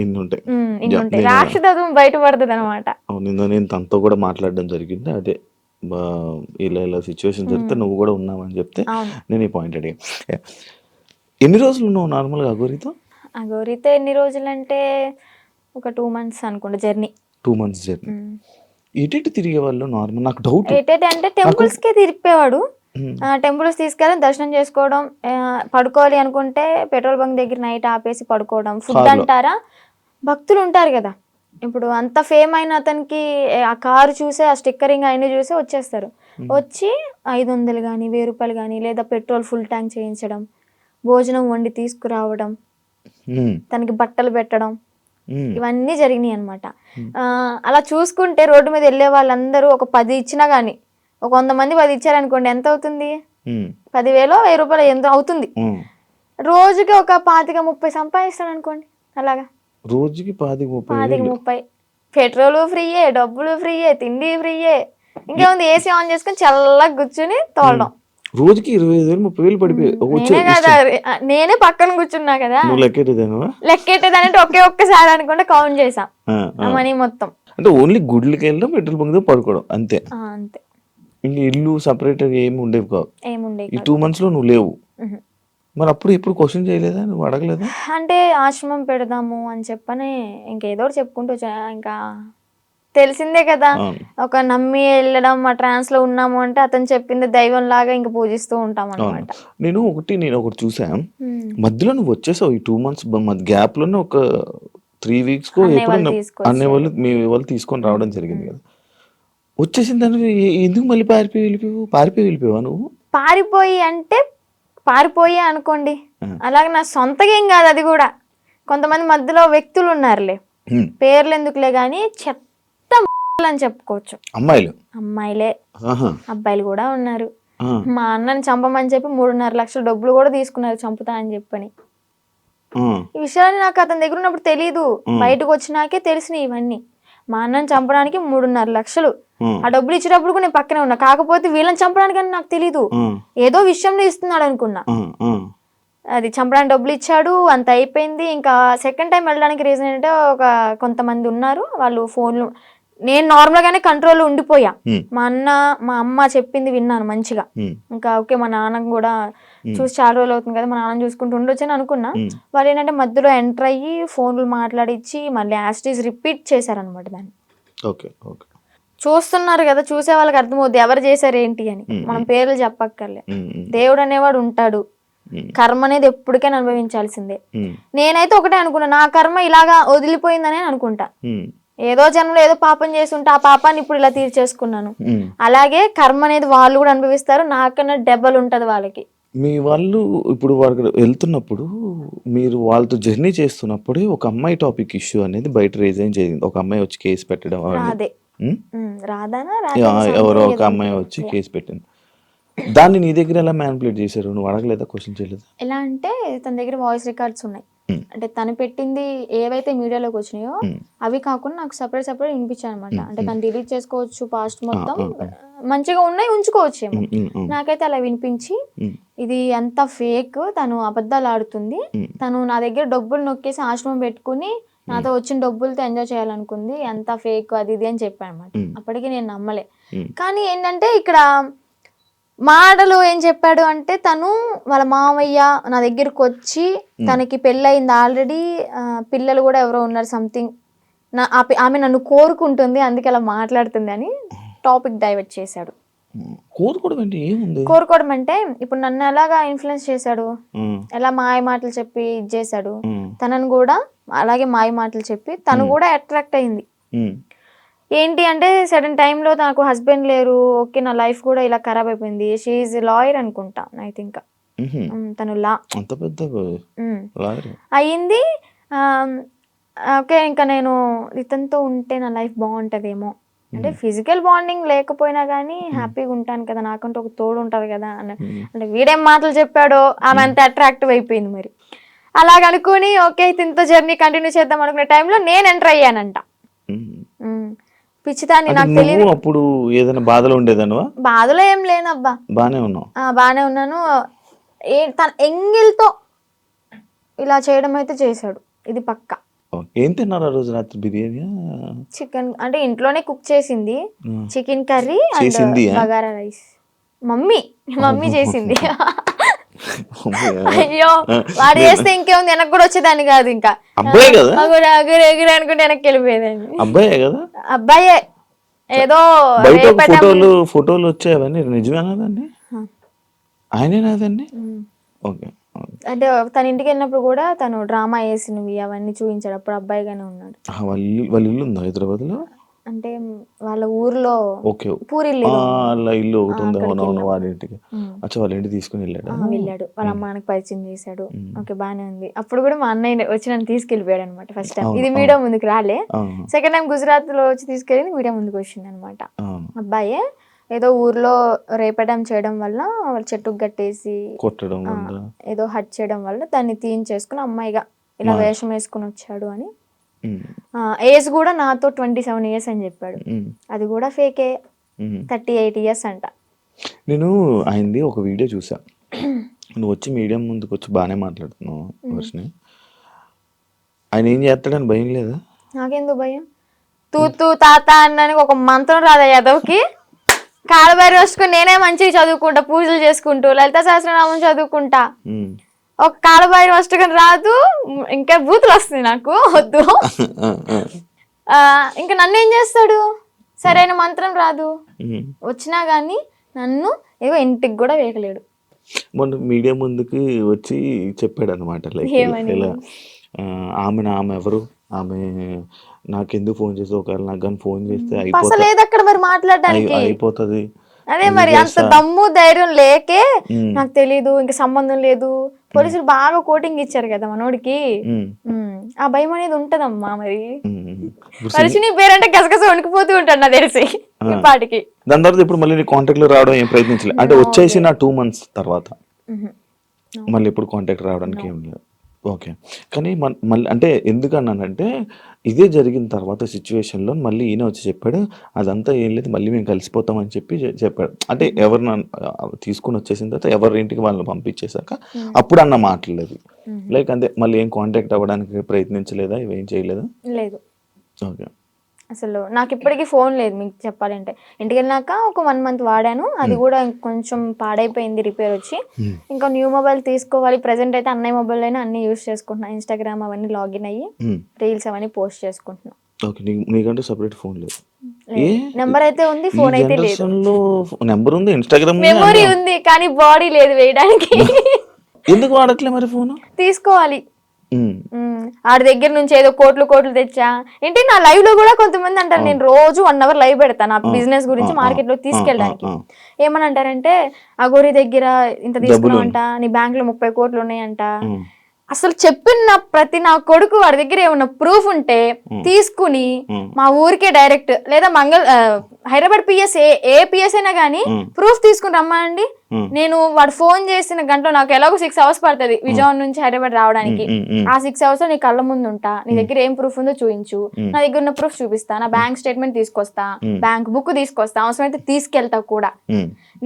ఇన్ని ఉంటాయి, రాక్షసత్వం బయటపడుతుంది అనమాట. నేను తనతో కూడా మాట్లాడడం జరిగింది. అదే ఇలా సిచ్యువేషన్ జరిగితే నువ్వు కూడా ఉన్నావని చెప్తే నేను ఈ పాయింట్ అడిగా. ఎన్ని రోజులు ఉన్నావు నార్మల్గా అఘోరితో? అఘోరితో ఎన్ని రోజులు అంటే ఒక 2 months అనుకుంటా జర్నీ. 2 months journey. ఎటు తిరిగే వాళ్ళు నార్మల్? నాకు డౌట్ అంటే టెంపుల్స్ కే తిరిగిపోయేవాడు. టెంపుల్స్ తీసుకెళ్ళి దర్శనం చేసుకోవడం, పడుకోవాలి అనుకుంటే పెట్రోల్ బంక్ దగ్గర నైట్ ఆపేసి పడుకోవడం. ఫుడ్ అంటారా, భక్తులు ఉంటారు కదా, ఇప్పుడు అంత ఫేమ్ అయిన అతనికి ఆ కారు చూసే, ఆ స్టిక్కరింగ్ అయినా చూసే వచ్చేస్తారు. వచ్చి 500 కానీ 1000 రూపాయలు కానీ, లేదా పెట్రోల్ ఫుల్ ట్యాంక్ చేయించడం, భోజనం వండి తీసుకురావడం, తనకి బట్టలు పెట్టడం, ఇవన్నీ జరిగినాయి అనమాట. అలా చూసుకుంటే రోడ్డు మీద వెళ్ళే వాళ్ళందరూ ఒక 10 ఇచ్చినా గానీ, ఒక 100 మంది 10 ఇచ్చారనుకోండి, ఎంత అవుతుంది? 10,000 1000 రూపాయలు ఎంత అవుతుంది? రోజుకి ఒక 25-30 సంపాదిస్తాడు అనుకోండి. అలాగా రోజుకి 25-30. పెట్రోల్ ఫ్రీయే, డబ్బులు ఫ్రీయే, తిండి ఫ్రీయే, ఇంకేముంది ఏసీ ఆన్ చేసుకుని చల్లగా కూర్చుని తోలడం. రోజుకి 25,000-30,000 పడిపోయి నేనే పక్కన కూర్చున్నా కదా, లెక్కెట్టేదానంటే ఒక్కసారి అనుకుంటే కౌంట్ చేసా మనీ మొత్తం. అంటే ఓన్లీ గుడ్లకి వెళ్ళడం, పెట్రోల్ బంక్ పడుకోవడం అంతే. ఇంక ఇల్లు సపరేట్ ఏమి ఉండేవి కావు. ఈ 2 months లో నువ్వు లేవు. మరి అప్పుడు ఎప్పుడు క్వశ్చన్ చేయలేదా, నువ్వు అడగలేదా? అంటే ఆశ్రమం పెడదాము అని చెప్పని ఇంకేదో చెప్పుకుంటూ ఇంకా తెలిసిందే కదా, ఒక నమ్మి వెళ్ళడం, ఆ ట్రాన్స్ లో ఉన్నాము అంటే అతను చెప్పింది దైవం లాగా ఇంకా పూజిస్తూ ఉంటాం అనమాట. నేను ఒకటి చూసా, మధ్యలో నువ్వు వచ్చేసావు ఈ 2 months గ్యాప్ లోనే ఒక 3 weeks కో అనే వాళ్ళు మీ వాళ్ళు తీసుకొని రావడం జరిగింది కదా. వచ్చేసిన దాన్ని ఎందుకు మళ్ళీ పారిపోయి వెళ్ళిపోయావా నువ్వు? పారిపోయి అనుకోండి, అలాగే నా సొంతగా ఏం కాదు అది కూడా. కొంతమంది మధ్యలో వ్యక్తులు ఉన్నారులే, పేర్లు ఎందుకులే గానీ చెత్త అని చెప్పుకోవచ్చు. అమ్మాయిలే, అబ్బాయిలు కూడా ఉన్నారు. మా అన్నని చంపమని చెప్పి 3.5 లక్షల డబ్బులు కూడా తీసుకున్నారు, చంపుతా అని చెప్పని. ఈ విషయాన్ని నాకు అతని దగ్గర ఉన్నప్పుడు తెలీదు, బయటకు వచ్చినాకే తెలిసినాయి ఇవన్నీ. మా అన్నని చంపడానికి 3.5 లక్షలు, ఆ డబ్బులు ఇచ్చేటప్పుడు కూడా నేను పక్కనే ఉన్నా. కాకపోతే వీళ్ళని చంపడానికి అని నాకు తెలీదు, ఏదో విషయంలో ఇస్తున్నాడు అనుకున్నా. అది చంపడానికి డబ్బులు ఇచ్చాడు, అంత అయిపోయింది. ఇంకా సెకండ్ టైం వెళ్ళడానికి రీజన్ ఏంటంటే, కొంతమంది ఉన్నారు వాళ్ళు ఫోన్లు, నేను నార్మల్ గానే కంట్రోల్ ఉండిపోయా. మా అమ్మ చెప్పింది విన్నాను మంచిగా. ఇంకా ఓకే, మా నాన్న కూడా చూసి చాలా రోజులు అవుతుంది కదా, మా నాన్న చూసుకుంటూ ఉండొచ్చు అని అనుకున్నా. వాళ్ళు ఏంటంటే మధ్యలో ఎంటర్ అయ్యి ఫోన్లు మాట్లాడిచ్చి మళ్ళీ యాస్టీస్ రిపీట్ చేశారనమాట దాన్ని. చూస్తున్నారు కదా, చూసే వాళ్ళకి అర్థమవుద్ది ఎవరు చేశారు ఏంటి అని. మనం పేర్లు చెప్పక్కర్లే. దేవుడు అనేవాడు ఉంటాడు, కర్మ అనేది ఎప్పటికైనా అనుభవించాల్సిందే. నేనైతే ఒకటే అనుకున్నా, నా కర్మ ఇలాగా వదిలిపోయిందనే అనుకుంటా. ఏదో జన్మలో ఏదో పాపం చేసి ఉంటే ఆ పాపాన్ని ఇప్పుడు ఇలా తీర్చేసుకున్నాను. అలాగే కర్మ అనేది వాళ్ళు కూడా అనుభవిస్తారు, నాకన్నా డెబ్బలు ఉంటది వాళ్ళకి. మీ వాళ్ళు ఇప్పుడు వాళ్ళకి వెళ్తున్నప్పుడు మీరు వాళ్ళతో జర్నీ చేస్తున్నప్పుడే ఒక అమ్మాయి టాపిక్ ఇష్యూ అనేది బయట రేజ్ ఏం జరిగింది. ఒక అమ్మాయి వచ్చి కేసు పెట్టడం అదే రాధానా ఎవరో ఒక అమ్మాయి వచ్చి కేసు పెట్టింది. దాన్ని నీ దగ్గర ఎలా మ్యానిపులేట్ చేశారు? నువ్వు అడగలేదా, క్వశ్చన్ చేయలేదా? ఎలా అంటే తన దగ్గర వాయిస్ రికార్డ్స్ ఉన్నాయి. అంటే తను పెట్టింది ఏవైతే మీడియాలోకి వచ్చినాయో అవి కాకుండా నాకు సపరేట్ వినిపించాయి అనమాట. అంటే తను డిలీట్ చేసుకోవచ్చు, పాస్ట్ మొత్తం మంచిగా ఉన్నాయి ఉంచుకోవచ్చేమో. నాకైతే అలా వినిపించి ఇది అంత ఫేక్, తను అబద్ధాలు ఆడుతుంది, తను నా దగ్గర డబ్బులు నొక్కేసి ఆశ్రమం పెట్టుకుని నాతో వచ్చిన డబ్బులతో ఎంజాయ్ చేయాలనుకుంది, ఎంత ఫేక్ అది ఇది అని చెప్పాను అనమాట. అప్పటికి నేను నమ్మలే. కానీ ఏంటంటే ఇక్కడ మాటలు ఏం చెప్పాడు అంటే, తను వాళ్ళ మామయ్య నా దగ్గరకు వచ్చి తనకి పెళ్ళయింది ఆల్రెడీ, పిల్లలు కూడా ఎవరో ఉన్నారు సంథింగ్, ఆమె నన్ను కోరుకుంటుంది అందుకే అలా మాట్లాడుతుంది అని టాపిక్ డైవర్ట్ చేశాడు. కోరుకోవడం అంటే ఇప్పుడు నన్ను ఎలాగా ఇన్ఫ్లుయెన్స్ చేశాడు, ఎలా మాయ మాటలు చెప్పి ఇది చేశాడు, తనను కూడా అలాగే మాయ మాటలు చెప్పి తను కూడా అట్రాక్ట్ అయింది. ఏంటి అంటే సడన్ టైంలో నాకు హస్బెండ్ లేరు, ఓకే నా లైఫ్ కూడా ఇలా ఖరాబ్ అయిపోయింది. షీఈ్ లాయర్ అనుకుంటా, ఐ థింక్ తను లా అయ్యింది. ఓకే ఇంకా నేను ఇతనితో ఉంటే నా లైఫ్ బాగుంటదేమో, అంటే ఫిజికల్ బాండింగ్ లేకపోయినా కానీ హ్యాపీగా ఉంటాను కదా, నాకంటే ఒక తోడు ఉంటది కదా అంటే వీడేం మాటలు చెప్పాడో ఆమె అంత అట్రాక్టివ్ అయిపోయింది. మరి అలాగనుకుని ఓకే ఇతనితో జర్నీ కంటిన్యూ చేద్దాం అనుకునే టైంలో నేను ఎంటర్ అయ్యానంట. పిచ్చిదాన్ని, నాకు తెలియదు. అప్పుడు ఏదైనా బాధలో ఉండేదాను? బాధలో ఏం లేనబ్బా, బానే ఉన్నావు? బానే ఉన్నాను. తన ఎంగిల్తో ఇలా చేయడం అయితే చేశాడు, ఇది పక్కా. ఏం తిన్నారు ఆ రోజు రాత్రి? బిర్యానీ, చికెన్, అంటే ఇంట్లోనే కుక్ చేసింది, chicken curry and bagara rice. Mummy చేసింది. అయ్యో వాడు చేస్తే ఇంకేముంది, వెనక్కి కూడా వచ్చేదాన్ని కాదు. ఇంకా అబ్బాయి కదా, ఎగురు అనుకుంటే వెనక్కి వెళ్ళిపోయేదాన్ని. అబ్బాయే కదా, అబ్బాయే. ఏదో ఫోటోలు వచ్చాయవన్నీ నిజమేనాదండి? ఆయనేనాదండి? ఓకే. అంటే తన ఇంటికి వెళ్ళినప్పుడు కూడా తను డ్రామా వేసినవి అవన్నీ చూపించాడు, అప్పుడు అబ్బాయిగానే ఉన్నాడు. వాళ్ళ ఇల్లు ఉందా హైదరాబాద్ లో? అంటే వాళ్ళ ఊర్లో పూరిల్లు ఇల్లు ఒకటి ఉంది. అవునవును, వాళ్ళ ఇంటికి. అచ్చా, వాళ్ళ ఇంటికి తీసుకుని వెళ్ళాడు. వాళ్ళ అమ్మానికి పరిచయం చేశాడు. ఓకే బానే ఉంది. అప్పుడు కూడా మా అన్నయ్య వచ్చి నన్ను తీసుకెళ్ళిపోయాడు అనమాట. ఫస్ట్ టైం ఇది మీడియా ముందుకు రాలే, సెకండ్ టైం గుజరాత్ లో వచ్చి తీసుకెళ్ళి మీడియా ముందుకు వచ్చింది అనమాట. అబ్బాయే ఏదో ఊర్లో రేపడం చేయడం వల్ల వాళ్ళు చెట్టుకు కట్టేసి కొట్టడం, ఏదో హట్ చేయడం వల్ల దాన్ని తీయించేసుకుని అమ్మాయిగా ఇలా వేషం వేసుకుని వచ్చాడు అని. ఏజ్ కూడా నాతో 27 years అని చెప్పాడు, అది కూడా ఫేకే, 38 years అంట. నేను ఆయనది ఒక వీడియో చూసా, నువ్వు వచ్చి మీడియం ముందుకు వచ్చి బాగానే మాట్లాడుతున్నావు వర్షిని, ఆయన ఏం చేస్తాడని భయం లేదా? నాకెందుకు భయం? తూ తాత అన్నానికి ఒక మంత్రం రాదా యాదవ్కి? కాళ్ళబైరి వస్తుకుని నేనే మంచిగా చదువుకుంటా, పూజలు చేసుకుంటూ లలిత సహస్రనామం చదువుకుంటా, ఒక కాళ్ళబైరి వస్తుకుని రాదు, ఇంకా బూతులు వస్తుంది నాకు, వద్దు. ఇంకా నన్ను ఏం చేస్తాడు? సరైన మంత్రం రాదు, వచ్చినా గానీ నన్ను ఏవో ఇంటికి కూడా వేయలేడు. మొన్న మీడియా ముందుకి వచ్చి చెప్పాడు అనమాట, లైక్ ఆమె ఎవరు, ఆమె నాకెందుకు ఫోన్ చేస్తే, ఒకవేళ నాకు కానీ ఫోన్ చేస్తే అయిపోతుంది. అదే మరి అంత దమ్ము ధైర్యం లేకే నాకు తెలీదు, ఇంకా సంబంధం లేదు. పోలీసులు బాగా కోటింగ్ ఇచ్చారు కదా మనోడికి, ఆ భయం అనేది ఉంటదమ్మా. మరి మనిషిని పేరంటే గసగస వణికిపోతూ ఉంటాడు నాకు తెలిసి ఇప్పటికి. దాని తర్వాత ఇప్పుడు మళ్ళీ కాంటాక్ట్ లో రావడం ఏం ప్రయత్నించలేదు అంటే, వచ్చేసి నా 2 months తర్వాత మళ్ళీ ఇప్పుడు కాంటాక్ట్ రావడానికి ఏం లేదు. ఓకే. కానీ మళ్ళీ అంటే ఎందుకన్నానంటే, ఇదే జరిగిన తర్వాత సిచ్యువేషన్లో మళ్ళీ ఈయన వచ్చి చెప్పాడు, అదంతా ఏం లేదు, మళ్ళీ మేము కలిసిపోతామని చెప్పాడు. అంటే ఎవరిన తీసుకుని వచ్చేసిన తర్వాత ఎవరి ఇంటికి వాళ్ళని పంపించేశాక అప్పుడు అన్న మాటలేదు. లైక్ అంతే, మళ్ళీ ఏం కాంటాక్ట్ అవ్వడానికి ప్రయత్నించలేదా, ఇవేం చేయలేదా? లేదు. ఓకే. అసలు నాకు ఇప్పటికీ ఫోన్ లేదు మీకు చెప్పాలంటే. ఇంటికి వెళ్ళినాక ఒక 1 month వాడాను, అది కూడా కొంచెం పాడైపోయింది, రిపేర్ వచ్చి. ఇంకా న్యూ మొబైల్ తీసుకోవాలి. ప్రెసెంట్ అయితే అన్నయ్య మొబైల్ అయినా అన్ని యూజ్ చేసుకుంటున్నా, ఇన్స్టాగ్రామ్ అవన్నీ లాగిన్ అయ్యి రీల్స్ అవన్నీ పోస్ట్ చేసుకుంటున్నా. ఓకే, నీకంటే సపరేట్ ఫోన్ లేదు. ఏ నెంబర్ అయితే ఉంది, ఫోన్ అయితే లేదు. జనరేషన్లో నెంబర్ ఉంది, ఇన్స్టాగ్రామ్ మెమొరీ ఉంది కానీ బాడీ లేదు వేయడానికి. ఎందుకు వాడట్లే మరి ఫోన్? తీసుకోవాలి. ఆడి దగ్గర నుంచి ఏదో కోట్లు తెచ్చా ఏంటి. నా లైవ్ లో కూడా కొంతమంది అంటారు, నేను రోజు 1 hour లైవ్ పెడతాను నా బిజినెస్ గురించి మార్కెట్ లో తీసుకెళ్ళడానికి. ఏమని అంటారంటే, అగోరి దగ్గర ఇంత తీసుకున్నావంట, నీ బ్యాంక్ లో 30 కోట్లు ఉన్నాయంట. అసలు చెప్పిన ప్రతి నా కొడుకు వాడి దగ్గర ఏమన్నా ప్రూఫ్ ఉంటే తీసుకుని మా ఊరికే డైరెక్ట్ లేదా హైదరాబాద్ పిఎస్ ఏ పిఎస్ అయినా గానీ ప్రూఫ్ తీసుకుని రమ్మా అండి. నేను వాడు ఫోన్ చేసిన గంటలో నాకు ఎలాగో 6 hours పడుతుంది విజయవాడ నుంచి హైదరాబాద్ రావడానికి. ఆ 6 hours నీ కళ్ళ ముందు ఉంటా, నీ దగ్గర ఏం ప్రూఫ్ ఉందో చూపించు, నా దగ్గర ఉన్న ప్రూఫ్ చూపిస్తా, నా బ్యాంక్ స్టేట్మెంట్ తీసుకొస్తా, బ్యాంక్ బుక్ తీసుకొస్తా, అవసరమైతే తీసుకెళ్తా కూడా.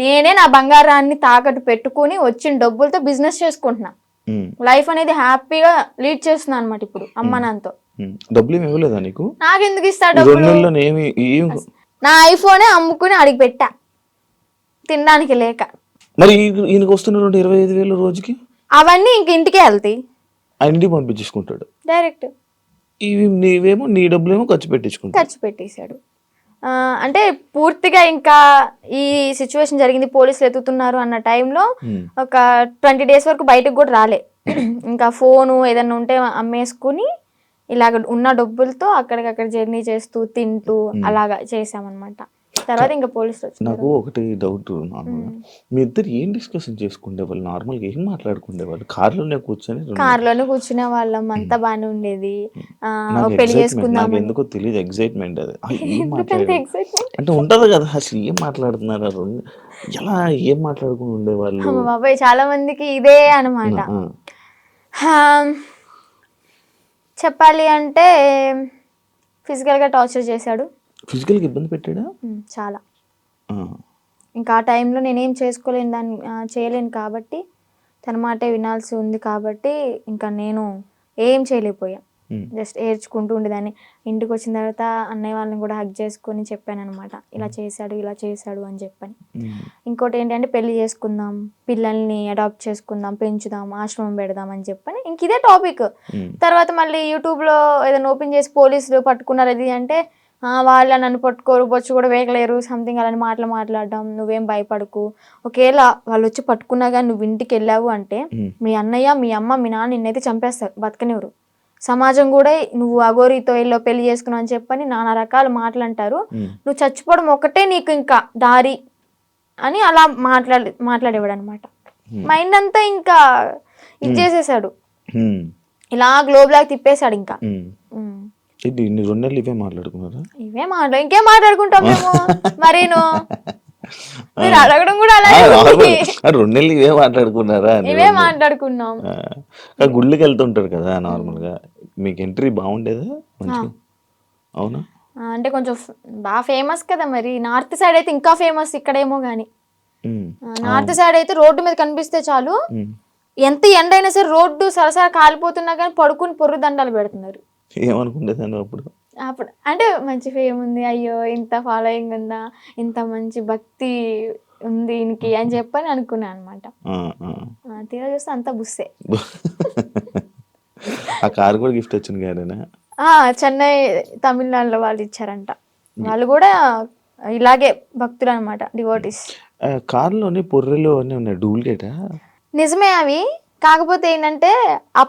నేనే నా బంగారాన్ని తాకట్టు పెట్టుకుని వచ్చిన డబ్బులతో బిజినెస్ చేసుకుంటున్నా. లైఫ్ అనేది హ్యాపీగా లీడ్ చేస్తున్నా అనమాట ఇప్పుడు అమ్మ నాన్నతో. డబ్బులు ఏమి ఇవ్వలేదా నీకు? నాకెందుకు ఇస్తా డబ్బులు? నా ఐఫోనే అమ్ముకుని అడిగి పెట్టా తినడానికి లేక. మరి ఈయనకు వస్తున్న 25,000 రోజుకి అవన్నీ ఇంక ఇంటికే వెళ్తాయి, ఆ ఇంటికి పంపించేసుకుంటాడు డైరెక్ట్. ఇవి నీవేమో నీ డబ్బులేమో ఖర్చు పెట్టేశాడు. అంటే పూర్తిగా ఇంకా ఈ సిచ్యువేషన్ జరిగింది, పోలీసులు ఎత్తుతున్నారు అన్న టైంలో ఒక 20 days వరకు బయటకు కూడా రాలే. ఇంకా ఫోను ఏదన్నా ఉంటే అమ్మేసుకుని ఇలాగ ఉన్న డబ్బులతో అక్కడికక్కడ జర్నీ చేస్తూ తింటూ అలాగా చేసామన్నమాట. తర్వాత ఇంకా పోలీసులు వచ్చారు. నాకు ఒకటి డౌట్, నార్మల్గా మీ ఇద్దరు ఏం డిస్కషన్ చేసుకునేవాళ్ళు? నార్మల్గా ఏం మాట్లాడుకునేవాళ్ళు? కార్లోనే కూర్చునే వాళ్ళం, అంతా బాగానే ఉండేది. పెళ్లి చేసుకుందాం ఎందుకో తెలియదు, ఎగ్జైట్మెంట్ అది. అంటే ఉంటది కదా, అసలు ఏం మాట్లాడుతున్నారు, ఎలా ఏం మాట్లాడుకుని ఉండేవాళ్ళు? బాబాయ్ చాలా మందికి ఇదే అనమాట. చెప్పాలి అంటే ఫిజికల్గా టార్చర్ చేశాడు. ఫిజికల్గా ఇబ్బంది పెట్టాడా? చాలా. ఇంకా ఆ టైంలో నేనేం చేయలేను కాబట్టి, తన మాటే వినాల్సి ఉంది కాబట్టి ఇంకా నేను ఏం చేయలేకపోయా. జస్ట్ ఏడ్చుకుంటూ ఉండేదాన్ని. ఇంటికి వచ్చిన తర్వాత అన్నయ్య వాళ్ళని కూడా హగ్ చేసుకుని చెప్పాను అనమాట, ఇలా చేశాడు అని చెప్పని. ఇంకోటి ఏంటంటే, పెళ్లి చేసుకుందాం, పిల్లల్ని అడాప్ట్ చేసుకుందాం, పెంచుదాం, ఆశ్రమం పెడదాం అని చెప్పని ఇంక ఇదే టాపిక్. తర్వాత మళ్ళీ యూట్యూబ్లో ఏదైనా ఓపెన్ చేసి పోలీసులు పట్టుకున్నారు అది అంటే, వాళ్ళ నన్ను పట్టుకోరు, బొచ్చు కూడా వేయలేరు, సంథింగ్ అలాంటి మాట్లాడడం. నువ్వేం భయపడకు, ఒకవేళ వాళ్ళు వచ్చి పట్టుకున్నా కానీ నువ్వు ఇంటికి వెళ్ళావు అంటే మీ అన్నయ్య, మీ అమ్మ, మీ నాన్న నిన్నైతే చంపేస్తారు, బతకనివ్వరు. సమాజం కూడా నువ్వు అఘోరితో ఎల్లో పెళ్లి చేసుకున్నావు అని చెప్పని నానా రకాల మాటలు అంటారు. నువ్వు చచ్చిపోవడం ఒకటే నీకు ఇంకా దారి అని అలా మాట్లాడేవాడు అనమాట. మైండ్ అంతా ఇంకా ఇచ్చేసేసాడు, ఇలా గ్లోబ్ లాగా తిప్పేశాడు. ఇంకా ఇవే మాట్లాడుకున్నారా? ఇంకేం మాట్లాడుకుంటాం మేము. మరీను మీరు అడగడం కూడా అలా 2 నెలలు ఇవే మాట్లాడుకున్నారా? ఇవే మాట్లాడుకున్నాం. గుళ్ళకి వెళ్తుంటారు కదా నార్మల్ గా, మీకు ఎంట్రీ బాగుండేదా? అవునా? అంటే కొంచెం బాగా ఫేమస్ కదా, మరి నార్త్ సైడ్ అయితే ఇంకా ఫేమస్. ఇక్కడేమో గానీ నార్త్ సైడ్ అయితే రోడ్డు మీద కనిపిస్తే చాలు, ఎంత ఎండ అయినా సరే రోడ్డు సరసర కాలిపోతున్నా కానీ పడుకుని పొర్రు దండాలు పెడుతున్నారు. ఏమనుకుంటేదాన్ని అప్పుడు అంటే మంచి ఫేమ్ ఉంది, అయ్యో ఇంత ఫాలోయింగ్ ఉందా, ఇంత మంచి భక్తి ఉంది ఈయనకి అని చెప్పని అనుకున్నా అనమాట. తీరా చూస్తే అంతా బుస్సే. ఆ కార్ కూడా గిఫ్ట్ వచ్చింది గారేనా? చెన్నై తమిళనాడులో వాళ్ళు ఇచ్చారంట. వాళ్ళు కూడా ఇలాగే భక్తులు అనమాట, డివోటీస్. కార్లోని పొర్రెలు అన్నీ ఉన్నాయి, డూప్లికేటా? నిజమే అవి. కాకపోతే ఏంటంటే ఆ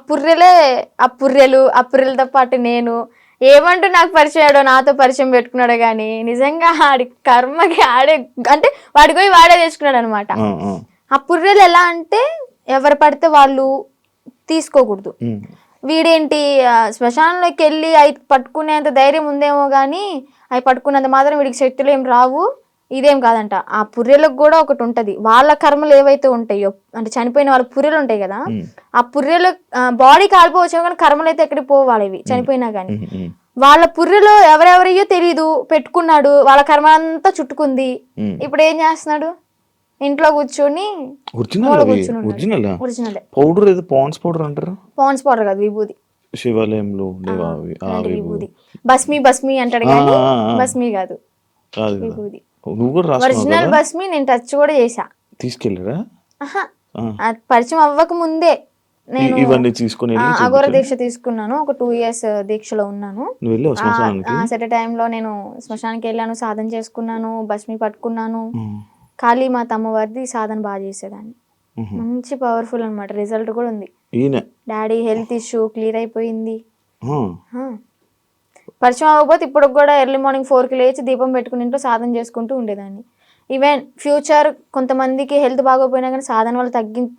పుర్రెలతో పాటు నేను ఏమంటూ నాకు పరిచయాడో, నాతో పరిచయం పెట్టుకున్నాడో కానీ నిజంగా ఆడి కర్మకి ఆడే అంటే వాడికి పోయి వాడే తెచ్చుకున్నాడు అనమాట. ఆ పుర్రెలు ఎలా అంటే ఎవరు పడితే వాళ్ళు తీసుకోకూడదు. వీడేంటి శ్మశానంలోకి వెళ్ళి అవి పట్టుకునేంత ధైర్యం ఉందేమో కానీ అవి పట్టుకున్నంత మాత్రం వీడికి శక్తులు ఏం రావు. ఇదేం కాదంట, ఆ పుర్రెలకు కూడా ఒకటి ఉంటది. వాళ్ళ కర్మలు ఏవైతే ఉంటాయో, అంటే చనిపోయిన వాళ్ళ పుర్రెలు ఉంటాయి కదా, ఆ పుర్రెలు బాడీ కాలిపోవచ్చు కానీ కర్మలు అయితే ఎక్కడికి పోవాలి ఇవి చనిపోయినా గానీ. వాళ్ళ పుర్రెలో ఎవరెవరయ్యో తెలీదు, పెట్టుకున్నాడు, వాళ్ళ కర్మ అంతా చుట్టుకుంది. ఇప్పుడు ఏం చేస్తున్నాడు, ఇంట్లో కూర్చొని పాండ్స్ పౌడర్ కాదు, విభూది. శివాలయంలో విభూది, భస్మి అంటాడు కానీ భస్మి కాదు, విభూది. ఒరిజినల్ భస్మి నేను టచ్ కూడా చేసా. తీసుకెళ్ళరా? పరిచయం అవ్వక ముందే నేను ఇవన్నీ తీసుకుని వెళ్ళి అఘోర చూపించావా? దీక్ష తీసుకున్నాను. ఒక 2 years దీక్షలో ఉన్నాను. నువ్వు వెళ్ళావు శ్మశానానికి? సెట్ టైంలో నేను శ్మశానానికి వెళ్ళాను, సాధన చేసుకున్నాను, భస్మి పట్టుకున్నాను. ఉమ్. కాళీమాత అమ్మవారిది సాధన బాగా చేసేదాన్ని. ఉహు. మంచి పవర్ఫుల్ అన్నమాట. రిజల్ట్ కూడా ఉంది. ఈయన డాడీ హెల్త్ ఇష్యూ క్లియర్ అయిపోయింది. ఆ. పరిచయం అవ్వకపోతే ఇప్పుడు కూడా ఎర్లీ మార్నింగ్ 4కి లేచి దీపం పెట్టుకుని ఇంట్లో సాధన చేసుకుంటూ ఉండేదాన్ని. ఈవెన్ ఫ్యూచర్ కొంతమందికి హెల్త్ బాగోపోయినా కానీ సాధన వల్ల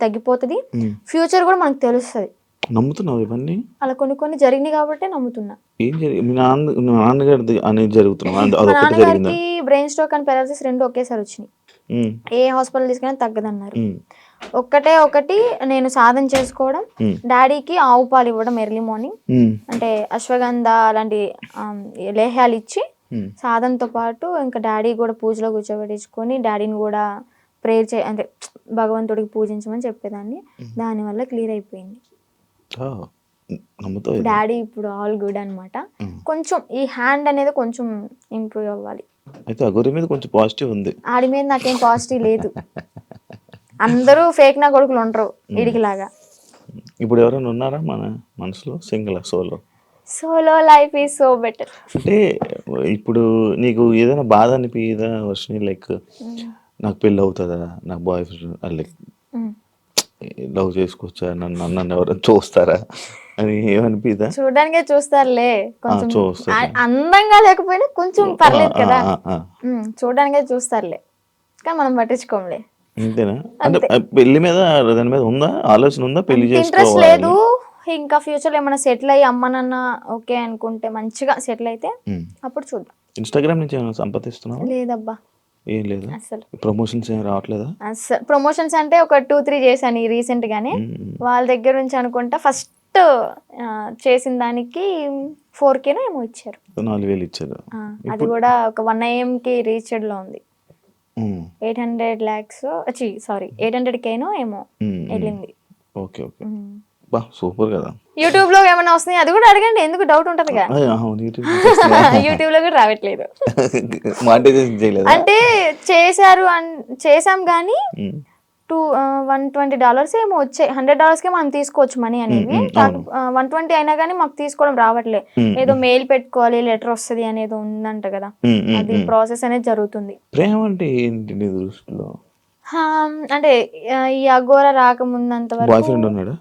తగ్గిపోతుంది. ఉమ్. ఫ్యూచర్ కూడా మనకు తెలుస్తుంది. నమ్ముతున్నావు ఇవన్నీ? అలా కొన్ని జరిగినాయి కాబట్టి నమ్ముతున్నా. ఏం జరిగింది? మీ నాన్నగారిది అనేది జరుగుతున్నావు మా అదొకటి జరిగిందా? నాన్నగారికి బ్రెయిన్ స్ట్రోక్ అండ్ పెరాలసిస్ 2 ఒకేసారి వచ్చినాయి. ఉమ్. ఏ హాస్పిటల్ తీసుకున్నా తగ్గదన్నారు. ఉమ్. ఒకటి నేను సాధన చేసుకోవడం, ఉమ్. డాడీకి ఆవు పాలు ఇవ్వడం ఎర్లీ మార్నింగ్, ఉమ్. అంటే అశ్వగంధ అలాంటి లేహ్యాలు ఇచ్చి ఉమ్. సాధనతో పాటు ఇంకా డాడీ కూడా పూజలో కూర్చోబెట్టించుకొని డాడీని కూడా ప్రేయర్ అంటే భగవంతుడికి పూజించమని చెప్పేదాన్ని. దానివల్ల క్లియర్ అయిపోయింది. ఆ, నమ్ముతావు ఇది? డాడీ ఇప్పుడు ఆల్ గుడ్ అన్నమాట. కొంచెం ఈ హ్యాండ్ అనేది కొంచెం ఇంప్రూవ్ అవ్వాలి. అయితే అఘోరి మీద కొంచెం పాజిటివ్ ఉంది. ఆడి మీద నాకేం పాజిటివ్ లేదు. అందరూ ఫేక్ నా కొడుకులు ఉండరు ఇడికిలాగా. ఇప్పుడు ఎవరైనా ఉన్నారా మన మనసులో single solo? Solo life is so better. అంటే ఇప్పుడు నీకు ఏదైనా బాధ అనిపించదా వర్షిని? లైక్ నాకు పెళ్ళి అవుతుందా, నాకు బాయ్ ఫ్రెండ్ లైక్ లవ్ చేసుకోవచ్చా, నన్ను ఎవరైనా చూస్తారా అని ఏమనిపిదా? చూడడానికే చూస్తారులే, కొంచెం చూస్తారు. అందంగా లేకపోయినా కొంచెం పర్లేదు కదా, చూడడానికే చూస్తారులే, కానీ మనం పట్టించుకోంలే. అంతేనా? అంటే పెళ్లి మీద దాని మీద ఉందా ఆలోచన? ఉందా పెళ్లి ఇంట్రెస్ట్ చేసుకోవాలి? లేదు. ఇంకా ఫ్యూచర్ లో ఏమైనా సెటిల్ అయ్యి అమ్మ నాన్న ఓకే అనుకుంటే, మంచిగా సెటిల్ అయితే అప్పుడు చూద్దాం. ఇన్స్టాగ్రామ్ నుంచి ఏమైనా సంపాదిస్తున్నావా? లేదబ్బా, ఏం లేదు. అసలు ప్రమోషన్స్ ఏం రావట్లేదా? అసలు ప్రమోషన్స్ అంటే ఒక 2-3 చేశాను ఈ రీసెంట్ గానే. వాళ్ళ దగ్గర నుంచి అనుకుంటా ఫస్ట్ చేసిన దానికి 4K ఏమో ఇచ్చారు. 4,000 ఇచ్చారు. అది కూడా ఒక 1 AM కి రీచ్డ్ లో ఉంది. 800 lakhs 800K ఏమో వెళ్ళింది. ఓకే ఓకే, బా సూపర్ కదా. యూట్యూబ్ లో ఏమైనా వస్తున్నాయి అది కూడా అడగండి, ఎందుకు డౌట్ ఉంటది కదా. యూట్యూబ్ లో కూడా రావట్లేదు. మానిటైజేషన్ చేయలేదు అంటే చేసాం కానీ $120 ఏమో వచ్చాయి. $100కే మనం తీసుకోవచ్చు మనీ అనేవి. 120 అయినా కానీ మాకు తీసుకోవడం రావట్లే. ఏదో మెయిల్ పెట్టుకోవాలి, లెటర్ వస్తుంది అనేది ఉందంట కదా, అది ప్రాసెస్ అనేది జరుగుతుంది. ప్రేమ అంటే ఏంటి నీ దృష్టిలో? అంటే ఈ అఘోర రాకముందంత బాయ్ వరకు ఫ్రెండ్ ఉన్నాడా?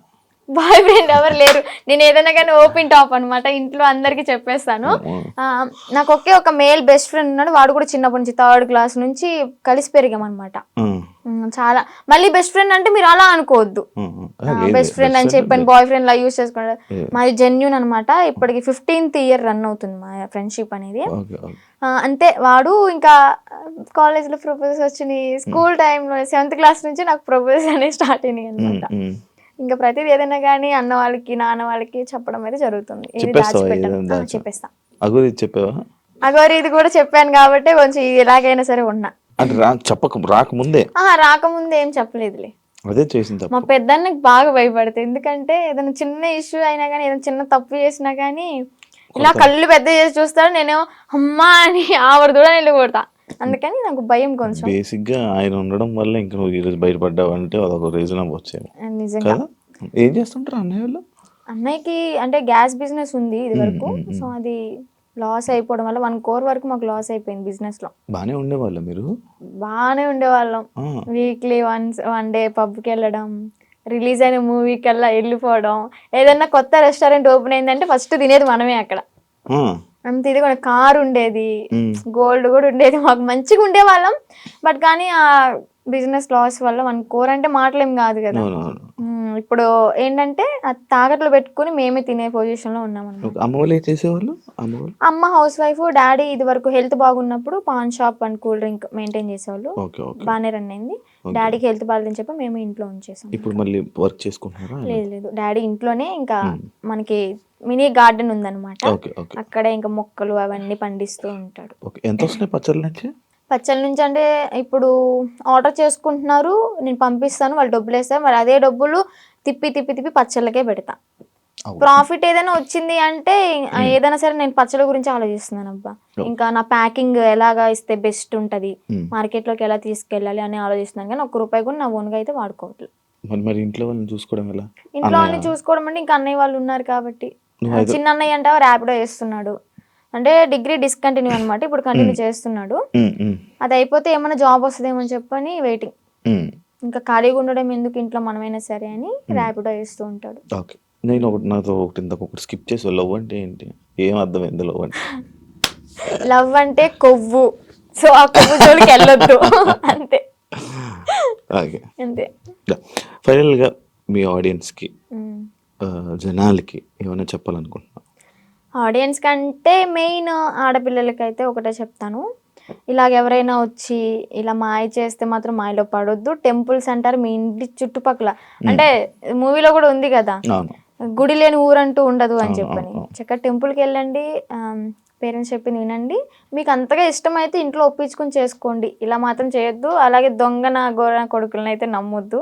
బాయ్ ఫ్రెండ్ ఎవరు లేరు. నేను ఏదైనా కానీ ఓపెన్ టాప్ అనమాట, ఇంట్లో అందరికి చెప్పేస్తాను. నాకు ఒక మేల్ బెస్ట్ ఫ్రెండ్ ఉన్నాడు. వాడు కూడా చిన్నప్పటి నుంచి 3rd class నుంచి కలిసి పెరిగాం అనమాట. చాలా మళ్ళీ బెస్ట్ ఫ్రెండ్ అంటే మీరు అలా అనుకోవద్దు, బెస్ట్ ఫ్రెండ్ అని చెప్పాను బాయ్ ఫ్రెండ్ లా యూజ్ చేసుకున్నాడు. మాది జెన్యూన్ అనమాట. ఇప్పటికి 15th year రన్ అవుతుంది మా ఫ్రెండ్షిప్ అనేది. అంతే. వాడు ఇంకా కాలేజ్ లో ప్రపోజల్స్ వచ్చినాయి. స్కూల్ టైంలో 7th class నుంచి నాకు ప్రపోజల్స్ అనేవి స్టార్ట్ అయినాయి అనమాట. ఇంకా ప్రతిదీ ఏదైనా కానీ అన్న వాళ్ళకి నాన్న వాళ్ళకి చెప్పడం అయితే జరుగుతుంది. చెప్పేస్తా. అగోరి ఇది కూడా చెప్పాను కాబట్టి కొంచెం ఎలాగైనా సరే ఉన్నా. రాకముందే ఏం చెప్పలేదులే. అదే చేసింది. మా పెద్దన్నకి బాగా భయపడతాయి. ఎందుకంటే ఏదైనా చిన్న ఇష్యూ అయినా కానీ, ఏదైనా చిన్న తప్పు చేసినా కానీ ఇలా కళ్ళు పెద్ద చేసి చూస్తాడు. నేనేమో అమ్మా అని ఆవిడ కూడా నిల్లు కొడతా. అందుకని నాకు భయం కొంచెం. బేసిక్ గా ఆయన ఉండడం వల్ల ఇంకా నువ్వు ఈరోజు బయటపడ్డావు అంటే అదొక రీజన్ వచ్చేది. నిజంగా. ఏం చేస్తుంటారు అన్నయ్య వాళ్ళు? అన్నయ్యకి అంటే గ్యాస్ బిజినెస్ ఉంది ఇది వరకు. సో అది లాస్ అయిపోవడం వల్ల 1 crore వరకు మాకు లాస్ అయిపోయింది బిజినెస్ లో. బానే ఉండేవాళ్ళం మీరు? బానే ఉండేవాళ్ళం. వీక్లీ వన్ డే పబ్కి వెళ్ళడం, రిలీజ్ అయిన మూవీకి వెళ్ళిపోవడం. ఏదన్నా కొత్త రెస్టారెంట్ ఓపెన్ అయిందంటే ఫస్ట్ తినేది మనమే అక్కడ. అంత ఇది కూడా కార్ ఉండేది, గోల్డ్ కూడా ఉండేది. మాకు మంచిగా ఉండేవాళ్ళం. బట్ కానీ ఆ బిజినెస్ లాస్ వల్ల 1 crore అంటే మాటలేం కాదు కదా. ఇప్పుడు ఏంటంటే తాకట్లు పెట్టుకుని మేమే తినే పొజిషన్ లో ఉన్నాం. అమ్మ హౌస్ వైఫ్, డాడీ ఇది వరకు హెల్త్ బాగున్నప్పుడు pan shop and cool drink maintain చేసేవాళ్ళు. బాగానే రన్ అయింది. డాడీకి హెల్త్ బాగాలేదని చెప్పి మేము ఇంట్లో ఉంచేసాం. ఇప్పుడు మళ్ళీ వర్క్ చేసుకుంటున్నారా? లేదు, డాడీ ఇంట్లోనే ఇంకా మనకి మినీ గార్డెన్ ఉందన్నమాట. అక్కడే ఇంకా మొక్కలు అవన్నీ పండిస్తూ ఉంటాడు. ఎంత వస్తున్నాయి పచ్చళ్ళ నుంచి? పచ్చళ్ళ నుంచి అంటే ఇప్పుడు ఆర్డర్ చేసుకుంటున్నారు, నేను పంపిస్తాను, వాళ్ళు డబ్బులు వేస్తారు. మరి అదే డబ్బులు తిప్పి పచ్చళ్ళకే పెడతా. ప్రాఫిట్ ఏదైనా వచ్చింది అంటే ఏదైనా సరే నేను పచ్చళ్ళ గురించి ఆలోచిస్తున్నాను. అబ్బా ఇంకా నా ప్యాకింగ్ ఎలాగా ఇస్తే బెస్ట్ ఉంటది, మార్కెట్ లోకి ఎలా తీసుకెళ్ళాలి అని ఆలోచిస్తున్నాను. కానీ 1 రూపాయి కూడా నా ఓన్గా అయితే వాడుకోవట్లేదు. మరి ఇంట్లో వాళ్ళని చూసుకోవడం ఎలా? ఇంట్లో వాళ్ళని చూసుకోవడం అంటే ఇంకా అన్నయ్య వాళ్ళు ఉన్నారు కాబట్టి. చిన్న అన్నయ్య అంటే ర్యాపిడో చేస్తున్నాడు, అంటే డిగ్రీ డిస్కంటిన్యూ అనమాట, ఇప్పుడు కంటిన్యూ చేస్తున్నాడు. అది అయిపోతే ఏమైనా జాబ్ వస్తుందేమో అని చెప్పని వెయిటింగ్. ఇంకా ఖాళీగా ఉండడం ఎందుకు ఇంట్లో మనమైనా సరే అని ర్యాపిడో చేస్తూ ఉంటాడు. ఓకే, నేను నాతో ఒకటి స్కిప్ చేసి లవ్ అంటే ఏంటి, ఏం అర్థమైంది లవ్ అంటే? లవ్ అంటే కొవ్వు, సో ఆ కొవ్వు జోలికి వెళ్ళొద్దు అంతే. అంతే. ఫైనల్గా మీ ఆడియన్స్కి, జనాలకి ఏమైనా చెప్పాలనుకుంటున్నా? ఆడియన్స్ కంటే మెయిన్ ఆడపిల్లలకైతే ఒకటే చెప్తాను, ఇలాగ ఎవరైనా వచ్చి ఇలా మాయ చేస్తే మాత్రం మాయలో పడొద్దు. టెంపుల్స్ అంటారు మీ ఇంటి చుట్టుపక్కల, అంటే మూవీలో కూడా ఉంది కదా, గుడి లేని ఊరంటూ ఉండదు అని చెప్పని. చక్కగా టెంపుల్కి వెళ్ళండి, పేరెంట్స్ చెప్పింది వినండి, మీకు అంతగా ఇష్టమైతే ఇంట్లో ఒప్పించుకుని చేసుకోండి, ఇలా మాత్రం చేయొద్దు. అలాగే దొంగ నా గోర కొడుకులను అయితే నమ్మొద్దు,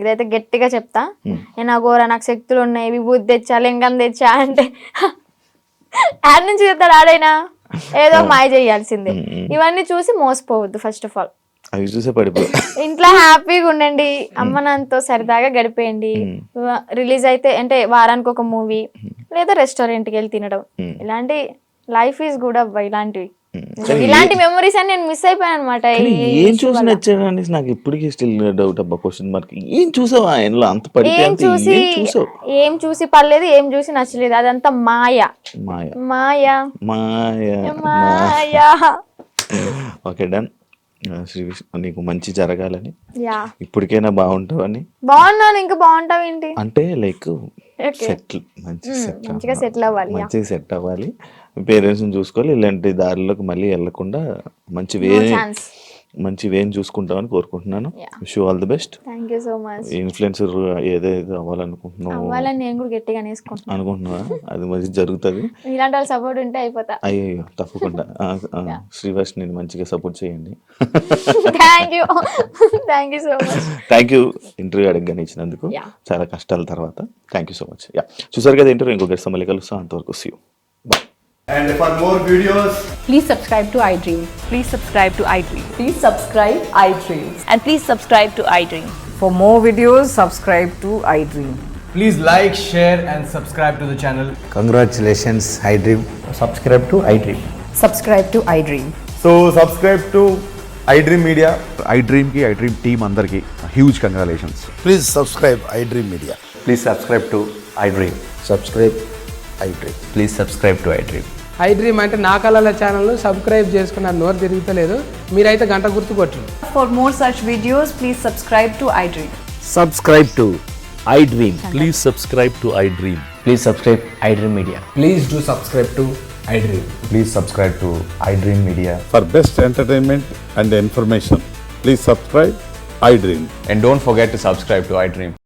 ఇదైతే గట్టిగా చెప్తా. నా గోర నాకు శక్తులు ఉన్నాయి, విభూతి తెచ్చా, లింగం తెచ్చా అంటే యాడ్ నుంచి చెప్తాడు ఆడైనా, ఏదో మాయ చేయాల్సిందే. ఇవన్నీ చూసి మోసపోవద్దు. ఫస్ట్ ఆఫ్ ఆల్ అవి చూసే పడిపో, ఇంట్లో హ్యాపీగా ఉండండి, అమ్మ నాన్నతో సరదాగా గడిపేయండి. రిలీజ్ అయితే అంటే వారానికి ఒక మూవీ లేదా రెస్టారెంట్కి వెళ్ళి తినడం, ఇలాంటి లైఫ్ ఈజ్ గుడ్ అబ్బా. ఇలాంటి మెమరీస్ అని నేను మిస్ అయిపోయాను అనమాట. ఏం చూసి నచ్చాడని నాకు ఇప్పటికీ స్టిల్ డౌట్ అబ్బా, క్వశ్చన్ మార్క్. ఏం చూసావా ఆయనలో అంత ఏం చూసి పర్లేదు, ఏం చూసి నచ్చలేదు, అదంతా మాయ మాయ మాయ మాయ మాయ. Okay done. శ్రీ విష్ణు, నీకు మంచి జరగాలని, ఇప్పటికైనా బాగుంటావని. బాగున్నాను, ఇంకా బాగుంటావు ఏంటి అంటే లైక్ సెటిల్, మంచిగా సెటిల్ అవ్వాలి, మంచిగా సెట్ అవ్వాలి, పేరెంట్స్ని చూసుకోవాలి, ఇలాంటి దారిలోకి మళ్ళీ వెళ్ళకుండా మంచి వేని చూసుకుంటామని కోరుకుంటున్నాను. Wish you all the best. Thank you so much. Influencer ఏదైతే అవ్వాలనుకుంటున్నావు, అవ్వాలని నేను కూడా గట్టిగా అనుకుంటున్నా, అది మంచి జరుగుతుంది. ఇలాంటి వాళ్ళ సపోర్ట్ ఉంటే అయిపోతా. అయ్యో తప్పకుండా. శ్రీవర్ష్ నేను మంచిగా సపోర్ట్ చేయండి. Thank you, thank you so much. Thank you interview అడగగానే ఇచ్చినందుకు, చాలా కష్టాల తర్వాత. Thank you so much. చూసారు కదా ఇంటర్వ్యూ, ఇంకో గెస్ట్ మళ్ళీ కలుస్తాం, అంతవరకు see you. And for more videos, please subscribe to iDream. Please subscribe to iDream. Please subscribe iDream. And please subscribe to iDream. For more videos, subscribe to iDream. please like, share and subscribe to the channel. Congratulations, iDream. Subscribe to iDream. Subscribe to iDream. So subscribe to iDream Media. iDream ki iDream team andarki huge congratulations. Please subscribe iDream Media. Please subscribe to iDream. Subscribe iDream. Please subscribe to iDream. iDream అంటే నా కళల ఛానల్ను subscribe చేసుకున్న నోరు తిరుగుతలేదు, మీరైతే గంట గుర్తు కొట్టండి. For more such videos, please subscribe to iDream. Subscribe to iDream. Please subscribe to iDream. Please subscribe iDream Media. Please do subscribe to iDream. Please subscribe to iDream Media. For best entertainment and information, please subscribe iDream. And don't forget to subscribe to iDream.